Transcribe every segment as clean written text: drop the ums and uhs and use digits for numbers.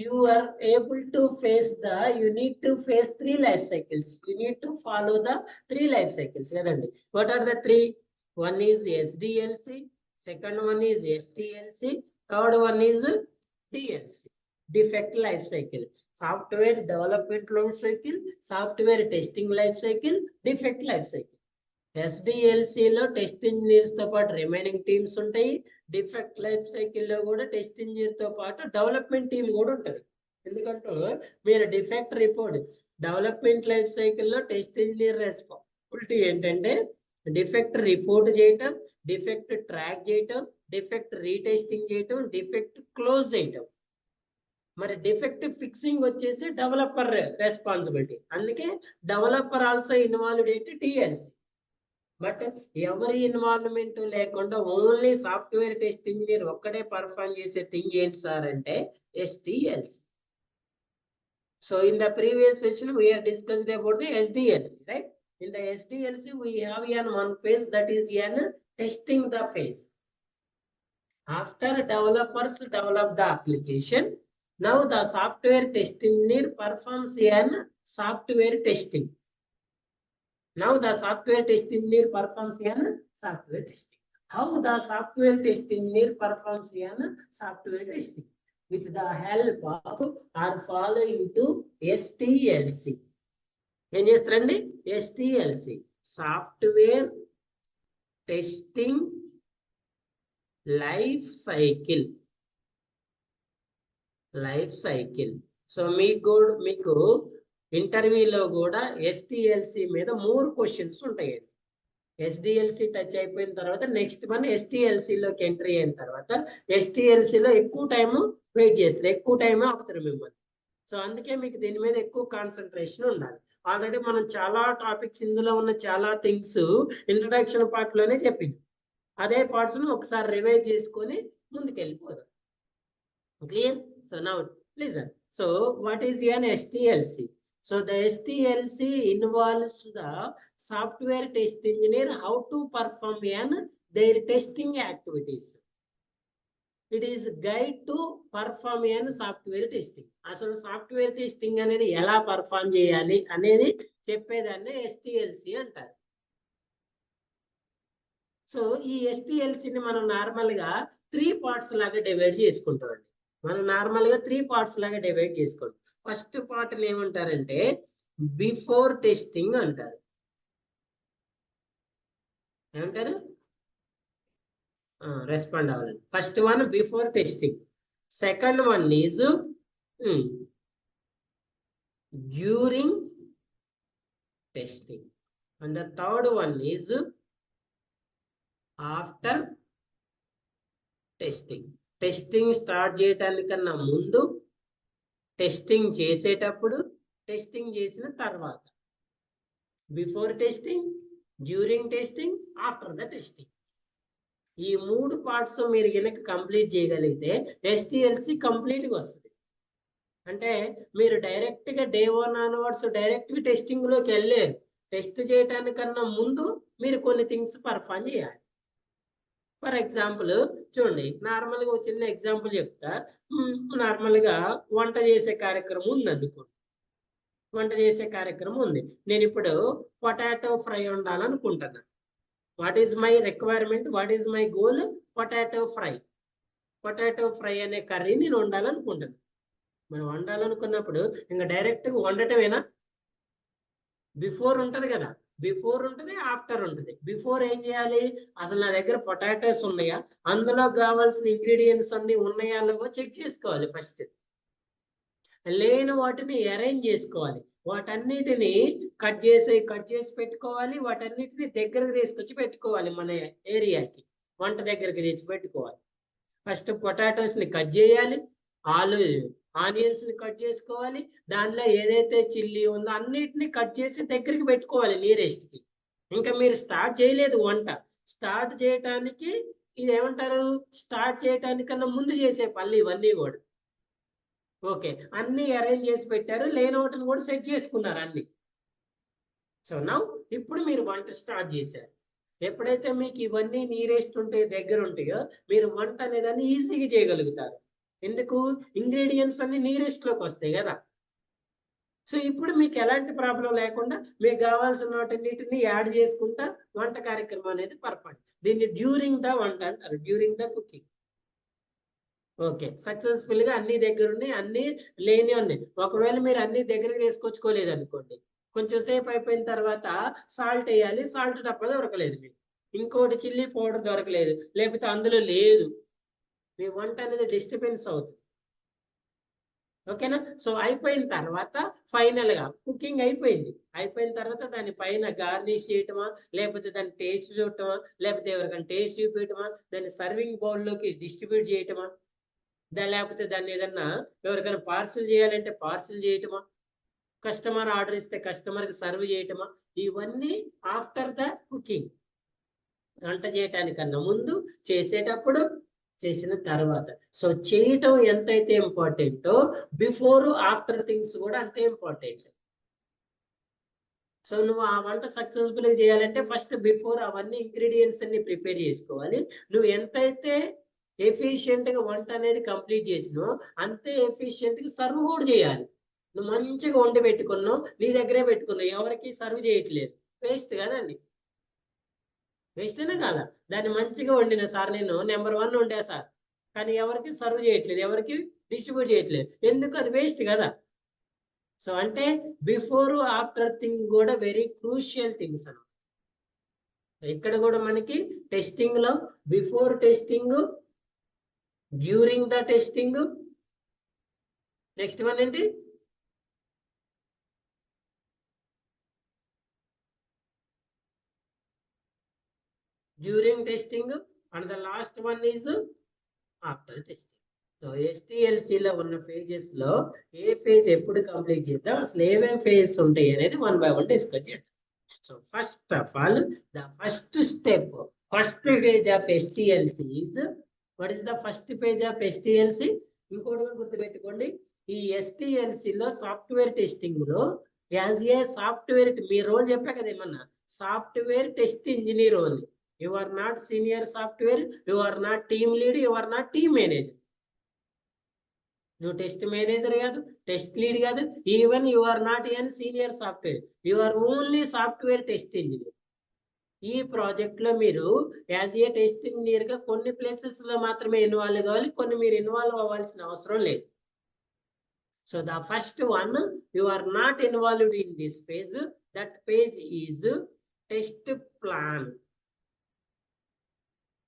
you are able to face you need to face 3 life cycles. You need to follow the 3 life cycles. What are the 3? One is SDLC, second one is STLC, third one is DLC, defect life cycle. Software development life cycle, software testing life cycle, defect life cycle. SDLCలో test engineers తో పాటు remaining teams ఉంటాయి. Defect life సైకిల్లో కూడా test engineer తో పాటు development team కూడా ఉంటుంది. ఎందుకంటే మీరు డిఫెక్ట్ రిపోర్ట్ డెవలప్మెంట్ లైఫ్ సైకిల్లో టెస్ట్ ఇంజనీర్ రెస్పాన్సిబిలిటీ ఏంటంటే డిఫెక్ట్ రిపోర్ట్ చేయటం, డిఫెక్ట్ ట్రాక్ చేయటం, డిఫెక్ట్ రీటెస్టింగ్ చేయటం, డిఫెక్ట్ క్లోజ్ చేయటం. మరి డిఫెక్ట్ ఫిక్సింగ్ వచ్చేసి డెవలపర్ రెస్పాన్సిబిలిటీ. అందుకే డెవలపర్ ఆల్సో ఇన్వాల్వ్డ్ ఏంటి టిఎల్సి. బట్ ఎవరి ఇన్వాల్వ్మెంట్ లేకుండా ఓన్లీ సాఫ్ట్వేర్ టెస్ట్ ఇంజనీర్ ఒక్కడే పర్ఫార్మ్ చేసే థింగ్ ఏంటి సార్ అంటే STLC. So in the previous session we are discussed about the SDLC, right? In the SDLC we have one phase, that is testing the phase. After developers develop the application, now the software test engineer performs software testing. Now the software test engineer performs software testing. How the software test engineer performs software testing? With the help of or following to STLC. ఏం చేస్తారండి? STLC, software testing life cycle. So మీకు ఇంటర్వ్యూలో కూడా STLC మీద 3 questions ఉంటాయండి. SDLC touch అయిపోయిన తర్వాత next మన STLCలోకి ఎంట్రీ అయిన తర్వాత STLCలో ఎక్కువ టైం వెయిట్ చేస్తారు, ఎక్కువ టైం ఆపుతారు మిమ్మల్ని. సో అందుకే మీకు దీని మీద ఎక్కువ కాన్సన్ట్రేషన్ ఉండాలి. ఆల్రెడీ మనం చాలా టాపిక్స్, ఇందులో ఉన్న చాలా థింగ్స్ ఇంట్రడక్షన్ పార్ట్ లోనే చెప్పింది. అదే పార్ట్స్ ను ఒకసారి రివైజ్ చేసుకొని ముందుకు వెళ్ళిపోదాం. Clear? So now listen. So what is STLC? So the STLC involves the software test engineer how to perform their testing activities. It is guide to perform software testing. అసలు software testing అనేది ఎలా perform చేయాలి అనేది చెప్పేదాన్ని STLC అంటారు. So ఈ STLCని మనం నార్మల్గా 3 పార్ట్స్ లాగా డివైడ్ చేసుకుంటామండి. ఫస్ట్ పార్ట్ ఏమంటారంటే బిఫోర్ టెస్టింగ్ అంటారు. ఏమంటారు? రెస్పాండ్ అవ్వాలండి. First one before testing, second one is during testing, and the third one is after testing. Testing start చేయడానికన్నా ముందు, టెస్టింగ్ చేసేటప్పుడు, టెస్టింగ్ చేసిన తర్వాత. Before testing, during testing, after the testing. ఈ 3 పార్ట్స్ మీరు కనుక కంప్లీట్ చేయగలిగితే STLC కంప్లీట్గా వస్తుంది. అంటే మీరు డైరెక్ట్గా డే 1 ఆన్వర్డ్స్ డైరెక్ట్గా టెస్టింగ్లోకి వెళ్ళలేరు. టెస్ట్ చేయడానికన్నా ముందు మీరు కొన్ని థింగ్స్ పర్ఫామ్ చేయాలి. ఫర్ ఎగ్జాంపుల్ చూడండి, నార్మల్గా వచ్చిన ఎగ్జాంపుల్ చెప్తా. నార్మల్గా వంట చేసే కార్యక్రమం ఉంది అనుకోండి. నేను ఇప్పుడు పొటాటో ఫ్రై వండాలనుకుంటున్నాను. What is my requirement, what is my goal? Potato fry అనే కర్రీ నేను వండాలనుకుంటున్నాను. మనం వండాలనుకున్నప్పుడు ఇంకా డైరెక్ట్గా వండటమేనా? బిఫోర్ ఉంటుంది కదా, బిఫోర్ ఉంటుంది, ఆఫ్టర్ ఉంటుంది. బిఫోర్ ఏం చేయాలి? అసలు నా దగ్గర పొటాటోస్ ఉన్నాయా, అందులో కావాల్సిన ఇంగ్రీడియంట్స్ అన్ని ఉన్నాయా లేవో చెక్ చేసుకోవాలి. ఫస్ట్ లేని వాటిని అరేంజ్ చేసుకోవాలి. వాటన్నిటిని కట్ చేసి పెట్టుకోవాలి. వాటన్నిటిని దగ్గరకు తీసుకొచ్చి పెట్టుకోవాలి. మన ఏరియాకి వంట దగ్గరికి తెచ్చి పెట్టుకోవాలి. ఫస్ట్ పొటాటోస్ని కట్ చేయాలి, ఆనియన్స్ ని కట్ చేసుకోవాలి. దానిలో ఏదైతే చిల్లీ ఉందో అన్నిటిని కట్ చేసి దగ్గరికి పెట్టుకోవాలి నియరెస్ట్ కి. ఇంకా మీరు స్టార్ట్ చేయలేదు వంట. స్టార్ట్ చేయటానికి ఇది ఏమంటారు? స్టార్ట్ చేయటానికన్నా ముందు చేసే పనులు ఇవన్నీ కూడా. ఓకే, అన్ని అరేంజ్ చేసి పెట్టారు, లేని వాటిని కూడా సెట్ చేసుకున్నారు అన్ని. సో నౌ ఇప్పుడు మీరు వంట స్టార్ట్ చేశారు. ఎప్పుడైతే మీకు ఇవన్నీ నియరెస్ట్ ఉంటాయో, దగ్గర ఉంటాయో, మీరు వంట అనేదాన్ని ఈజీగా చేయగలుగుతారు. ఎందుకు? ఇంగ్రీడియంట్స్ అన్ని నియరెస్ట్ లోకి వస్తాయి కదా. సో ఇప్పుడు మీకు ఎలాంటి ప్రాబ్లం లేకుండా మీకు కావాల్సిన వాటిన్నిటిని యాడ్ చేసుకుంటా వంట కార్యక్రమం అనేది పర్ఫెక్ట్. దీన్ని డ్యూరింగ్ ద వంట అంటారు, during the cooking. Okay, successful గా అన్ని దగ్గరుండి అన్ని లేని ఉన్నాయి. ఒకవేళ మీరు అన్ని దగ్గరికి తీసుకొచ్చుకోలేదు అనుకోండి, కొంచెం సేపు అయిపోయిన తర్వాత సాల్ట్ వేయాలి, సాల్ట్ డబ్బా దొరకలేదు మీకు, ఇంకోటి చిల్లీ పౌడర్ దొరకలేదు, లేకపోతే అందులో లేదు, మీ వంట అనేది డిస్టర్బెన్స్ అవుతుంది. ఓకేనా? సో అయిపోయిన తర్వాత ఫైనల్ గా కుకింగ్ అయిపోయింది, అయిపోయిన తర్వాత దాని పైన గార్నిష్ చేయటమా, లేకపోతే దాన్ని టేస్ట్ చూడటమా, లేకపోతే ఎవరికైనా టేస్ట్ చూపించటమా, దాన్ని సర్వింగ్ బౌల్ లోకి డిస్ట్రిబ్యూట్ చేయటమా, లేకపోతే దాన్ని ఏదన్నా ఎవరికైనా పార్సిల్ చేయాలంటే పార్సిల్ చేయటమా, కస్టమర్ ఆర్డర్ ఇస్తే కస్టమర్ కి సర్వ్ చేయటమా, ఇవన్నీ ఆఫ్టర్ ద కుకింగ్. వంట చేయటానికన్నా ముందు, చేసేటప్పుడు, చేసిన తర్వాత. సో చేయటం ఎంతైతే ఇంపార్టెంటో బిఫోర్ ఆఫ్టర్ థింగ్స్ కూడా అంతే ఇంపార్టెంట్. సో నువ్వు ఆ వంట సక్సెస్ఫుల్ చేయాలంటే ఫస్ట్ బిఫోర్ అవన్నీ ఇంగ్రీడియంట్స్ అన్ని ప్రిపేర్ చేసుకోవాలి. నువ్వు ఎంతైతే ఎఫిషియెంట్ గా వంట అనేది కంప్లీట్ చేసినావు అంతే ఎఫిషియెంట్ గా సర్వ్ కూడా చేయాలి. నువ్వు మంచిగా వండి పెట్టుకున్నావు, నీ దగ్గరే పెట్టుకున్నావు, ఎవరికి సర్వ్ చేయట్లేదు, వేస్ట్ కదండి. వేస్టేనా కాదా? దాన్ని మంచిగా వండిన సార్, నేను నెంబర్ 1 వండా సార్, కానీ ఎవరికి సర్వ్ చేయట్లేదు, ఎవరికి డిస్ట్రిబ్యూట్ చేయట్లేదు, ఎందుకు? అది వేస్ట్ కదా. సో అంటే బిఫోర్ ఆఫ్టర్ థింగ్ కూడా వెరీ క్రూషియల్ థింగ్స్ అన్నమాట. ఇక్కడ కూడా మనకి టెస్టింగ్ లో before testing, during the testing, next one ఏంటి? During testing, and the last one is after testing. So STLCలో ఉన్న ఫేజెస్ లో ఏ ఫేజ్ ఎప్పుడు కంప్లీట్ చేద్దాం, అసలు ఏమేమి ఫేజెస్ ఉంటాయి అనేది 1 by 1 డిస్కస్ చేద్దాం. So first of all the first step, first phase of STLC is, what is the first phase of STLC? ఇంకోటి కూడా గుర్తుపెట్టుకోండి, ఈ STLC లో సాఫ్ట్వేర్ టెస్టింగ్ లో యాజ్ ఏ సాఫ్ట్వేర్, మీ రోల్ చెప్పా కదా ఏమన్నా, software test engineer only. You are not senior software, you are not team lead, you are not team manager. నువ్వు టెస్ట్ మేనేజర్ కాదు, టెస్ట్ లీడ్ కాదు, even you are not an senior software, you are only software test engineer. ఈ project లో మీరు as a test engineer గా కొన్ని places లో మాత్రమే ఇన్వాల్వ్ కావాలి, కొన్ని మీరు ఇన్వాల్వ్ అవ్వాల్సిన అవసరం లేదు. So the first one, you are not involved in this page, that page is test plan.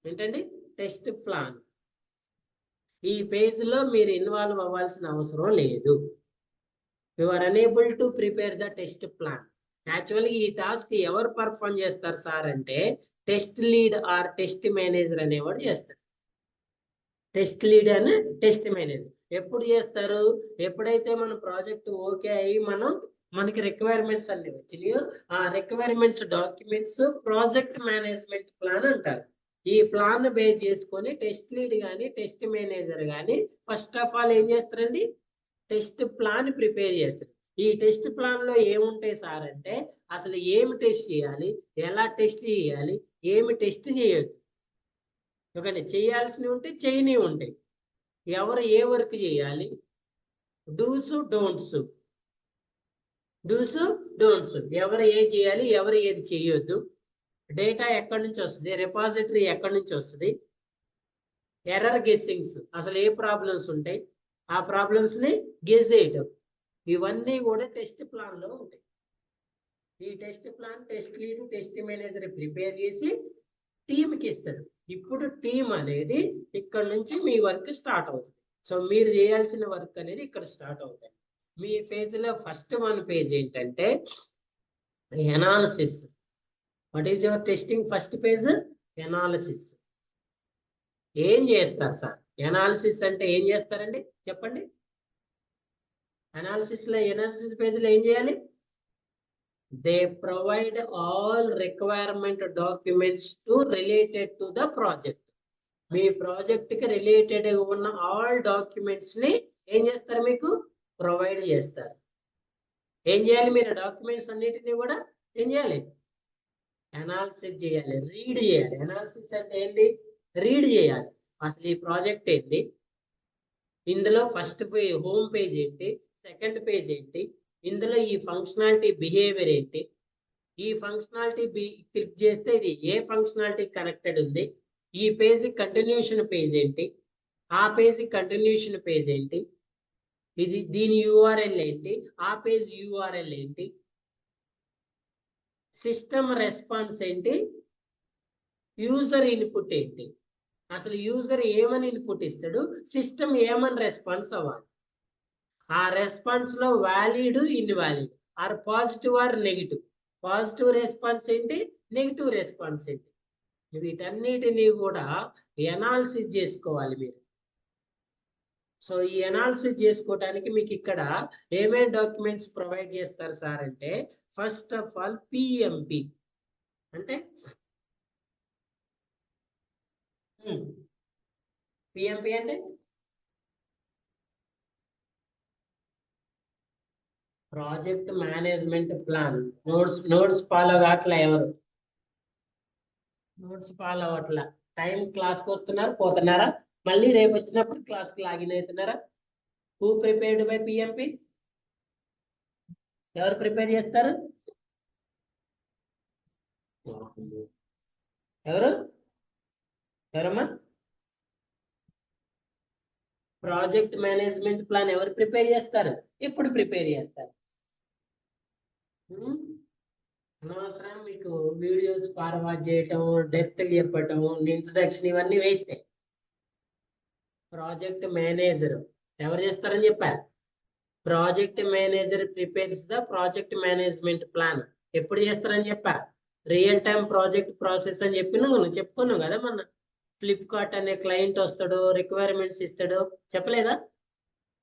ఏంటండి? Test plan. ఈ పేజ్ లో మీరు ఇన్వాల్వ్ అవ్వాల్సిన అవసరం లేదు. You are unable to prepare the test plan. యాక్చువల్గా ఈ టాస్క్ ఎవరు పర్ఫామ్ చేస్తారు సార్ అంటే, test lead or test manager అనేవాడు చేస్తారు. టెస్ట్ లీడ్ అని టెస్ట్ మేనేజర్ ఎప్పుడు చేస్తారు? ఎప్పుడైతే మన ప్రాజెక్ట్ ఓకే అయ్యి మనకి రిక్వైర్మెంట్స్ అన్ని వచ్చినాయో, ఆ requirements documents project management plan అంటారు. ఈ ప్లాన్ బేస్ చేసుకొని టెస్ట్ లీడ్ కానీ టెస్ట్ మేనేజర్ కానీ ఫస్ట్ ఆఫ్ ఆల్ ఏం చేస్తారండి? టెస్ట్ ప్లాన్ ప్రిపేర్ చేస్తారు. ఈ టెస్ట్ ప్లాన్ లో ఏముంటాయి సార్ అంటే, అసలు ఏమి టెస్ట్ చేయాలి, ఎలా టెస్ట్ చేయాలి, ఏమి టెస్ట్ చేయొద్దు. ఒకటి చేయాల్సినవి ఉంటే చేయనివి ఉంటాయి, ఎవరు ఏ వర్క్ చేయాలి, డూస్ డోంట్స్, డూస్ డోంట్స్, ఎవరు ఏది చేయాలి, ఎవరు ఏది చేయొద్దు, డేటా ఎక్కడి నుంచి వస్తుంది, రిపాజిటరీ ఎక్కడి నుంచి వస్తుంది, ఎర్రర్ గెస్సింగ్స్, అసలు ఏ ప్రాబ్లమ్స్ ఉంటాయి, ఆ ప్రాబ్లమ్స్ ని గెస్ చేయటం, ఇవన్నీ కూడా టెస్ట్ ప్లాన్ లో ఉంటాయి. ఈ test plan test lead test manager prepare చేసి టీంకి ఇస్తాడు. ఇప్పుడు టీం అనేది ఇక్కడ నుంచి మీ వర్క్ స్టార్ట్ అవుతుంది. సో మీరు చేయాల్సిన వర్క్ అనేది ఇక్కడ స్టార్ట్ అవుతుంది. మీ ఫేజ్ లో ఫస్ట్ వన్ పేజ్ ఏంటంటే analysis. What is your testing first page? Analysis. ఏం చేస్తారు సార్? ఎనాలిసిస్ అంటే ఏం చేస్తారండి చెప్పండి? ఎనాలిసిస్ పేజ్ లో ఏం చేయాలి? They provide all requirement documents to related to the project. Me project కి రిలేటెడ్ ఉన్న ఆల్ డాక్యుమెంట్స్ ని ఏం చేస్తారు? మీకు ప్రొవైడ్ చేస్తారు. ఏం చేయాలి? మీరు డాక్యుమెంట్స్ అన్నిటిని కూడా ఏం చేయాలి? అనాలిసిస్ చేయాలి, రీడ్ చేయాలి. అనాలిసిస్ అంటే ఏంటి? రీడ్ చేయాలి. అసలు ఈ ప్రాజెక్ట్ ఏంటి, ఇందులో ఫస్ట్ హోమ్ పేజ్ ఏంటి, సెకండ్ పేజ్ ఏంటి, ఇందులో ఈ ఫంక్షనాలిటీ బిహేవియర్ ఏంటి, ఈ ఫంక్షనాలిటీ క్లిక్ చేస్తే ఇది ఏ ఫంక్షనాలిటీ కనెక్టెడ్ ఉంది, ఈ పేజ్ కంటిన్యూషన్ పేజ్ ఏంటి, ఆ పేజ్ కంటిన్యూషన్ పేజ్ ఏంటి, ఇది దీని యూఆర్ఎల్ ఏంటి, ఆ పేజ్ యూఆర్ఎల్ ఏంటి, సిస్టమ్ రెస్పాన్స్ ఏంటి, యూజర్ ఇన్పుట్ ఏంటి, అసలు యూజర్ ఏమని ఇన్పుట్ ఇస్తాడు, సిస్టమ్ ఏమని రెస్పాన్స్ అవ్వాలి, ఆ రెస్పాన్స్ లో valid invalid or positive or negative, positive response ఏంటి, నెగిటివ్ రెస్పాన్స్ ఏంటి, వీటన్నిటిని కూడా ఎనాలిసిస్ చేసుకోవాలి మీరు. సో ఈ ఎనాలిసిస్ చేసుకోవడానికి మీకు ఇక్కడ ఏమేమి డాక్యుమెంట్స్ ప్రొవైడ్ చేస్తారు సార్ అంటే, ఫస్ట్ ఆఫ్ ఆల్ పిఎంపి అంటే పిఎంపి అంటే project management plan. Notes follow కావట్లే, ఎవరు నోట్స్ ఫాలో అవ్వట్లా, టైం క్లాస్కి వస్తున్నారు పోతున్నారా, మళ్ళీ రేపు వచ్చినప్పుడు క్లాస్కి లాగిన్ అవుతున్నారా? Who prepared by PMP? ఎవరు ప్రిపేర్ చేస్తారు? ఎవరు ఎవరమ్మా? ప్రాజెక్ట్ మేనేజ్మెంట్ ప్లాన్ ఎవరు ప్రిపేర్ చేస్తారు, ఎప్పుడు ప్రిపేర్ చేస్తారు? అనవసరం మీకు వీడియోస్ ఫార్వర్డ్ చేయటం, డెప్త్ చెప్పటం, ఇంట్రడక్షన్ ఇవన్నీ వేస్ట్. ప్రాజెక్ట్ మేనేజర్ ఎవరు చేస్తారని చెప్పారు? Project manager prepares the project management plan. ఎప్పుడు చేస్తారని చెప్పా? రియల్ టైం ప్రాజెక్ట్ ప్రాసెస్ అని చెప్పుకున్నాం కదా మన. ఫ్లిప్కార్ట్ అనే క్లయింట్ వస్తాడు, రిక్వైర్మెంట్స్ ఇస్తాడు, చెప్పలేదా?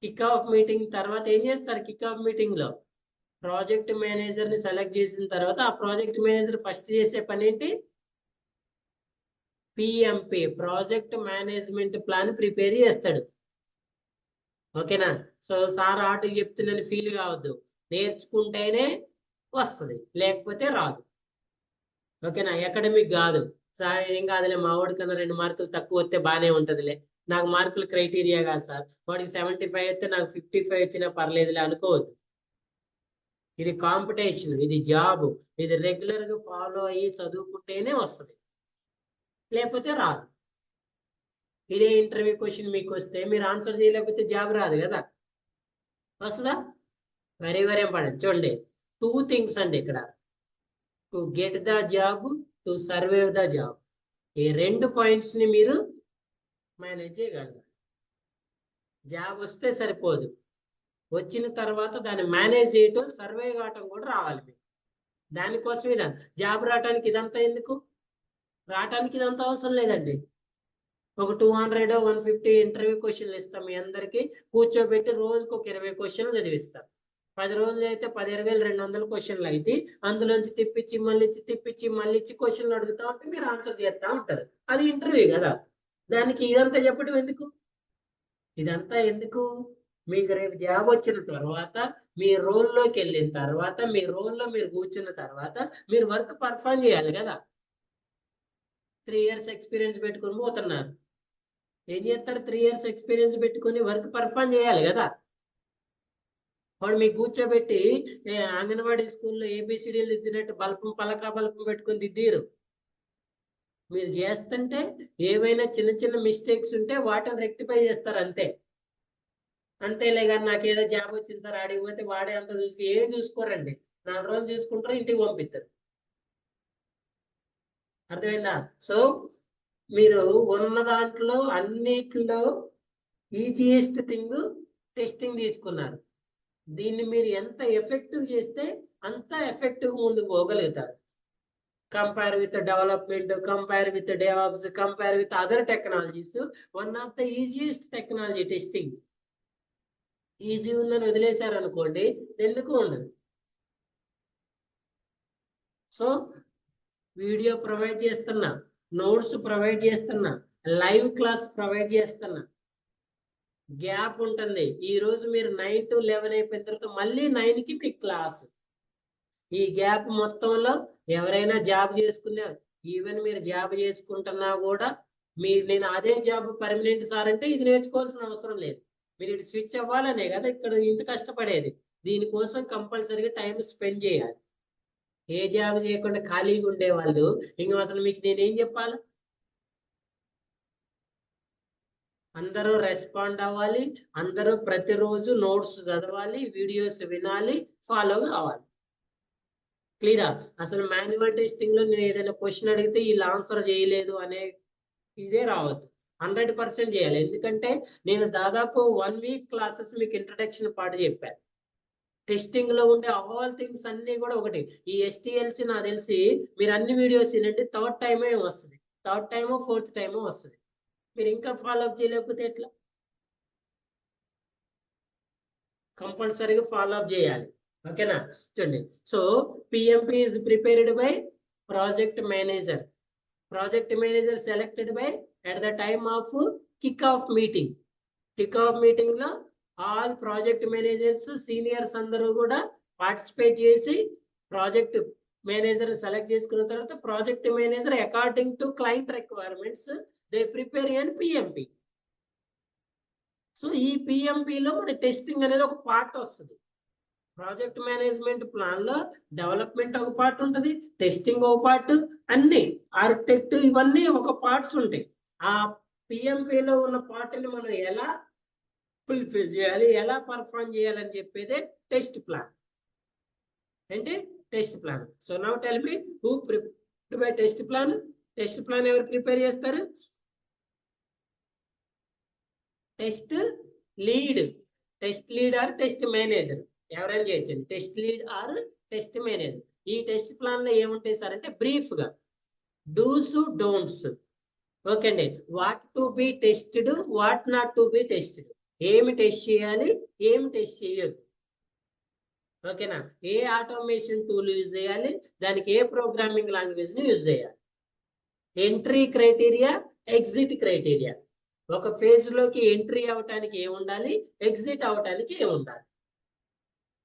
కిక్ ఆఫ్ మీటింగ్ తర్వాత ఏం చేస్తారు? కిక్ ఆఫ్ మీటింగ్ లో ప్రాజెక్ట్ మేనేజర్ ని సెలెక్ట్ చేసిన తర్వాత ఆ ప్రాజెక్ట్ మేనేజర్ ఫస్ట్ చేసే పని ఏంటి? PMP, project management plan prepare చేస్తాడు. ఓకేనా? సో సార్ ఆటకి చెప్తున్నాను ఫీల్ కావద్దు, నేర్చుకుంటేనే వస్తుంది, లేకపోతే రాదు. ఓకేనా? అకాడమిక్ కాదు సార్, ఏం కాదులే మా వాడి కన్నా 2 మార్కులు తక్కువ వస్తే బాగానే ఉంటుందిలే, నాకు మార్కులు క్రైటీరియా కాదు సార్, వాడికి 75 వస్తే నాకు 55 వచ్చినా పర్లేదులే అనుకోవద్దు. ఇది కాంపిటీషన్, ఇది జాబ్, ఇది రెగ్యులర్ గా ఫాలో అయ్యి చదువుకుంటేనే వస్తుంది, లేకపోతే రాదు. ఇదే ఇంటర్వ్యూ క్వశ్చన్ మీకు వస్తే మీరు ఆన్సర్ చేయలేకపోతే జాబ్ రాదు కదా, వస్తుందా? Very very important. చూడండి, 2 థింగ్స్ అండి ఇక్కడ, to get the job, to survive the job. ఈ 2 పాయింట్స్ ని మీరు మేనేజ్ చేయగలరు. జాబ్ వస్తే సరిపోదు, వచ్చిన తర్వాత దాన్ని మేనేజ్ చేయటం, సర్వే కావటం కూడా రావాలి మీకు. దానికోసం జాబ్ రావడానికి ఇదంతా ఎందుకు? రావటానికి ఇదంతా అవసరం లేదండి. ఒక 200 150 ఇంటర్వ్యూ క్వశ్చన్లు ఇస్తాం మీ అందరికి, కూర్చోబెట్టి రోజుకు ఒక 20 క్వశ్చన్లు చదివిస్తాం. 10 రోజులు అయితే 10,200 క్వశ్చన్లు అయితే అందులోంచి తిప్పించి మళ్ళీ ఇచ్చి క్వశ్చన్లు అడుగుతా ఉంటే మీరు ఆన్సర్ చేస్తా ఉంటారు. అది ఇంటర్వ్యూ కదా. దానికి ఇదంతా చెప్పడం ఎందుకు? ఇదంతా ఎందుకు? మీకు రేపు జాబ్ వచ్చిన తర్వాత, మీ రోల్లోకి వెళ్ళిన తర్వాత, మీ రోల్లో మీరు కూర్చున్న తర్వాత మీరు వర్క్ పర్ఫామ్ చేయాలి కదా. 3 ఇయర్స్ ఎక్స్పీరియన్స్ పెట్టుకొని పోతున్నారు, ఏం చేస్తారు? 3 ఇయర్స్ ఎక్స్పీరియన్స్ పెట్టుకొని వర్క్ పర్ఫామ్ చేయాలి కదా. వాడు మీకు కూర్చోబెట్టి అంగన్వాడీ స్కూల్లో ఏబిసిడీలు దిద్దినట్టు పలక బల్పం పెట్టుకొని దిద్దీరు. మీరు చేస్తుంటే ఏవైనా చిన్న చిన్న మిస్టేక్స్ ఉంటే వాటిని రెక్టిఫై చేస్తారు అంతే. అంతేలే కానీ నాకేదో జాబ్ వచ్చింది సార్ ఆడికి పోతే వాడే అంత ఏం చూసుకోరండి, 4 రోజులు చూసుకుంటారు, ఇంటికి పంపిస్తారు. అర్థమైందా? సో మీరు ఉన్న దాంట్లో అన్నిట్లో ఈజియెస్ట్ థింగ్ టెస్టింగ్ తీసుకున్నారు. దీన్ని మీరు ఎంత ఎఫెక్టివ్ చేస్తే అంత ఎఫెక్టివ్ ముందుకు పోగలుగుతారు. Compare with development, compare with DevOps, compare with other technologies, one of the easiest technology testing. Easy ఉందని వదిలేశారు అనుకోండి, ఎందుకు ఉండదు. సో వీడియో ప్రొవైడ్ చేస్తున్నా, నోట్స్ ప్రొవైడ్ చేస్తున్నా, లైవ్ క్లాస్ ప్రొవైడ్ చేస్తున్నా. గ్యాప్ ఉంటుంది. ఈ రోజు మీరు 9 to 11 అయిపోయిన తర్వాత మళ్ళీ 9కి మీకు క్లాస్. ఈ గ్యాప్ మొత్తంలో ఎవరైనా జాబ్ చేసుకునే, ఈవెన్ మీరు జాబ్ చేసుకుంటున్నా కూడా నేను అదే జాబ్ పర్మనెంట్ సార్ అంటే ఇది నేర్చుకోవాల్సిన అవసరం లేదు. మీరు ఇటు స్విచ్ అవ్వాలనే కదా ఇక్కడ ఇంత కష్టపడేది. దీనికోసం కంపల్సరీగా టైం స్పెండ్ చేయాలి. ఏ జాబ్ చేయకుండా ఖాళీగా ఉండే వాళ్ళు ఇంకా అసలు మీకు నేనేం చెప్పాలి? అందరూ రెస్పాండ్ అవ్వాలి, అందరూ ప్రతిరోజు నోట్స్ చదవాలి, వీడియోస్ వినాలి, ఫాలో కావాలి. క్లియరా? అసలు మాన్యువల్ టెస్టింగ్ లో నేను ఏదైనా క్వశ్చన్ అడిగితే వీళ్ళు ఆన్సర్ చేయలేదు అనే ఇదే రావద్దు. 100% చేయాలి. ఎందుకంటే నేను దాదాపు 1 వీక్ క్లాసెస్ మీకు ఇంట్రడక్షన్ పాటు చెప్పాను. టెస్టింగ్ లో ఉండే ఆల్ థింగ్స్ అన్ని కూడా ఒకటి. ఈ STLC నాకు తెలిసి మీరు అన్ని వీడియోస్ వినండి, థర్డ్ టైమే వస్తుంది, థర్డ్ టైమో ఫోర్త్ టైమో వస్తుంది. మీరు ఇంకా ఫాలో అప్ చేయలేకపోతే ఎట్లా? కంపల్సరీగా ఫాలో అప్ చేయాలి. ఓకేనా? చూడండి. So PMP is prepared by project manager. Project manager selected by at the time of kick-off meeting. Kick-off meeting లో ఆల్ ప్రాజెక్ట్ మేనేజర్స్ సీనియర్స్ అందరూ కూడా పార్టిసిపేట్ చేసి ప్రాజెక్ట్ మేనేజర్ సెలెక్ట్ చేసుకున్న తర్వాత project manager according to client requirements they prepare and PMP. So ఈ PMPలో మన testing అనేది ఒక పార్ట్ వస్తుంది. ప్రాజెక్ట్ మేనేజ్మెంట్ ప్లాన్ లో డెవలప్మెంట్ ఒక పార్ట్ ఉంటుంది, టెస్టింగ్ ఒక పార్ట్, అన్ని ఆర్కిటెక్ట్ ఇవన్నీ ఒక పార్ట్స్ ఉంటాయి. ఆ PMPలో ఉన్న పార్ట్ని మనం ఎలా ఫుల్ఫిల్ చేయాలి, ఎలా పర్ఫార్మ్ చేయాలని చెప్పేదే టెస్ట్ ప్లాన్. అంటే test plan. So now tell me who prepared by test plan? Test plan ఎవరు ప్రిపేర్ చేస్తారు? Test lead. Test lead or test manager ఎవరైనా చేయొచ్చండి. Test lead or test manager. ఈ టెస్ట్ ప్లాన్ లో ఏముంటాయి సార్ అంటే brief గా డూస్ డోంట్స్. ఓకే అండి. What to be tested, what not to be tested. ఏమి టెస్ట్ చేయాలి, ఏమి టెస్ట్ చేయొద్దు. ఓకేనా? ఏ ఆటోమేషన్ టూల్ యూజ్ చేయాలి, దానికి ఏ ప్రోగ్రామింగ్ లాంగ్వేజ్ ని యూజ్ చేయాలి. Entry criteria, exit criteria. ఒక ఫేజ్ లోకి ఎంట్రీ అవటానికి ఏమి ఉండాలి, ఎగ్జిట్ అవటానికి ఏమి ఉండాలి.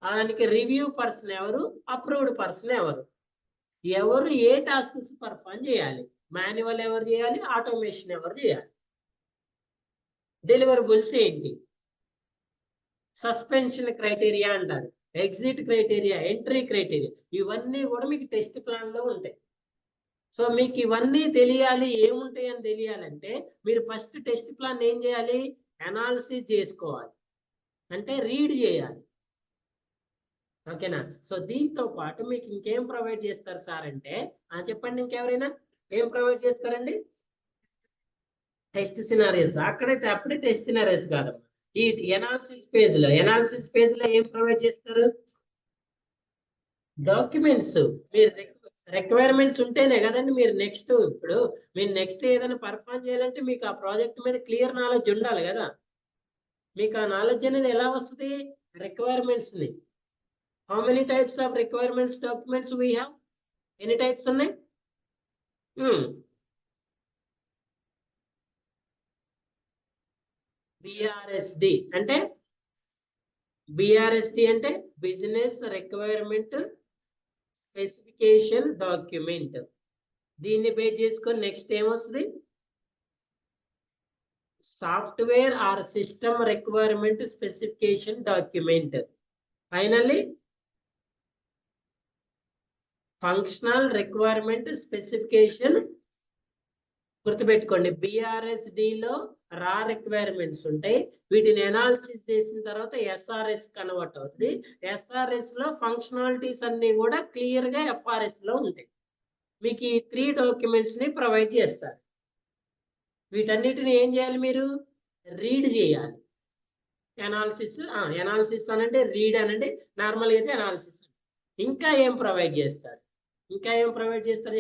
దానికి రివ్యూ పర్సన్ ఎవరు, అప్రూవ్డ్ పర్సన్ ఎవరు, ఎవరు ఏ టాస్క్స్ పర్ఫామ్ చేయాలి, మాన్యువల్ ఎవరు చేయాలి, ఆటోమేషన్ ఎవరు చేయాలి, డెలివరబుల్స్ ఏంటి, సస్పెన్షన్ క్రైటీరియా అంటారు, ఎగ్జిట్ క్రైటీరియా, ఎంట్రీ క్రైటీరియా. ఇవన్నీ కూడా మీకు టెస్ట్ ప్లాన్ లో ఉంటాయి. సో మీకు ఇవన్నీ తెలియాలి, ఏముంటాయి అని తెలియాలంటే మీరు ఫస్ట్ టెస్ట్ ప్లాన్ ఏం చేయాలి, అనాలిసిస్ చేసుకోవాలి, అంటే రీడ్ చేయాలి. ఓకేనా? సో దీంతో పాటు మీకు ఇంకేం ప్రొవైడ్ చేస్తారు సార్ అంటే చెప్పండి, ఇంకెవరైనా ఏం ప్రొవైడ్ చేస్తారండి? Test scenarios. అక్కడైతే అప్పుడే టెస్ట్ సినారియోస్ కాదమ్మా. ఈ ఎనాలిసిస్ పేజ్ లో ఏం ప్రొవైడ్ చేస్తారు? డాక్యుమెంట్స్. మీరు రిక్వైర్మెంట్స్ ఉంటేనే కదండి మీరు ఇప్పుడు మీరు నెక్స్ట్ ఏదైనా పర్ఫామ్ చేయాలంటే మీకు ఆ ప్రాజెక్ట్ మీద క్లియర్ నాలెడ్జ్ ఉండాలి కదా. మీకు ఆ నాలెడ్జ్ అనేది ఎలా వస్తుంది? రిక్వైర్మెంట్స్ ని. How many types of requirements documents we have? ఎన్ని టైప్స్ ఉన్నాయి? BRSD అంటే బిజినెస్ రిక్వైర్మెంట్ స్పెసిఫికేషన్ డాక్యుమెంట్. దీన్ని బేస్ చేసుకొని నెక్స్ట్ ఏమొస్తుంది? Software or system requirement specification document. Finally functional requirement specification. గుర్తుపెట్టుకోండి, BRSDలో రా రిక్వైర్మెంట్స్ ఉంటాయి, వీటిని అనాలిసిస్ చేసిన తర్వాత SRS కన్వర్ట్ అవుతుంది. SRS లో ఫంక్షనాలిటీస్ అన్ని కూడా క్లియర్ గా FRS లో ఉంటాయి. మీకు ఈ 3 డాక్యుమెంట్స్ ని ప్రొవైడ్ చేస్తారు. వీటన్నిటిని ఏం చేయాలి? మీరు రీడ్ చేయాలి. అనాలిసిస్ అనంటే రీడ్ అనండి, నార్మల్ అయితే అనాలిసిస్. ఇంకా ఏం ప్రొవైడ్ చేస్తారు?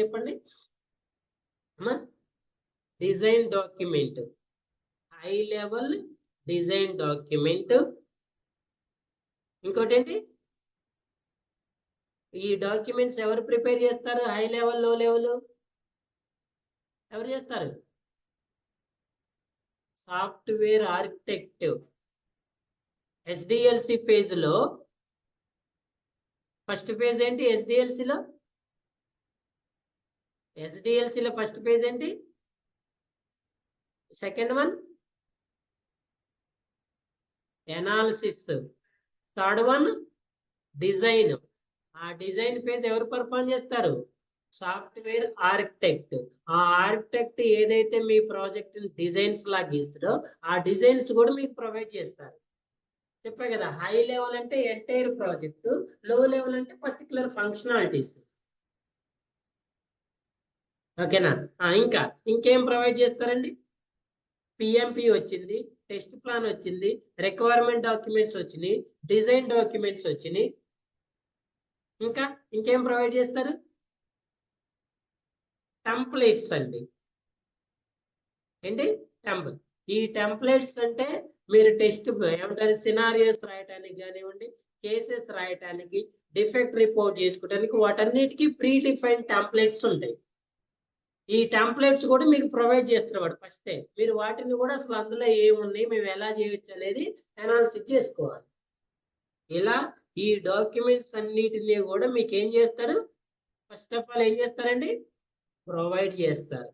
చెప్పండి. Design document, high level design document. ఇంకోటి ఏంటి? ఈ డాక్యుమెంట్స్ ఎవరు ప్రిపేర్ చేస్తారు? హై లెవెల్, లో లెవెల్ ఎవరు చేస్తారు? Software architect. SDLC ఫేజ్ లో ఫస్ట్ ఫేజ్ ఏంటి? SDLC లో ఫస్ట్ ఫేజ్ ఏంటి? Second one analysis, third one design. ఆ డిజైన్ ఫేజ్ ఎవరు పర్ఫామ్ చేస్తారు? Software architect. ఆ ఆర్కిటెక్ట్ ఏదైతే మీ ప్రాజెక్ట్ డిజైన్స్ లాగా ఇస్తారో ఆ డిజైన్స్ కూడా మీకు ప్రొవైడ్ చేస్తారు. చెప్పా కదా, హై లెవెల్ అంటే ఎంటైర్ ప్రాజెక్ట్, లో లెవెల్ అంటే పర్టికులర్ ఫంక్షనాలిటీస్. ఓకేనా? ఇంకా ఇంకేం ప్రొవైడ్ చేస్తారండి? పిఎంపి వచ్చింది, టెస్ట్ ప్లాన్ వచ్చింది, రిక్వైర్మెంట్ డాక్యుమెంట్స్ వచ్చినాయి, డిజైన్ డాక్యుమెంట్స్ వచ్చినాయి. ఇంకా ఇంకేం ప్రొవైడ్ చేస్తారు? టెంప్లెట్స్ అండి. ఏంటి? టెంపుల్. ఈ టెంప్లెట్స్ అంటే మీరు టెస్ట్ ఏమంటారు, సినారియోస్ రాయటానికి కానివ్వండి, కేసెస్ రాయటానికి, డిఫెక్ట్ రిపోర్ట్ చేసుకోవడానికి, వాటన్నిటికీ ప్రీ డిఫైన్డ్ టెంప్లెట్స్ ఉంటాయి. ఈ టెంప్లెట్స్ కూడా మీకు ప్రొవైడ్ చేస్తున్నవాడు ఫస్టే. మీరు వాటిని కూడా అసలు అందులో ఏమున్నాయి, మేము ఎలా చేయొచ్చు అనేది అనాలిసిస్ చేసుకోవాలి. ఇలా ఈ డాక్యుమెంట్స్ అన్నిటిని కూడా మీకు ఏం చేస్తాడు? ఫస్ట్ ఆఫ్ ఆల్ ఏం చేస్తారండి? ప్రొవైడ్ చేస్తారు.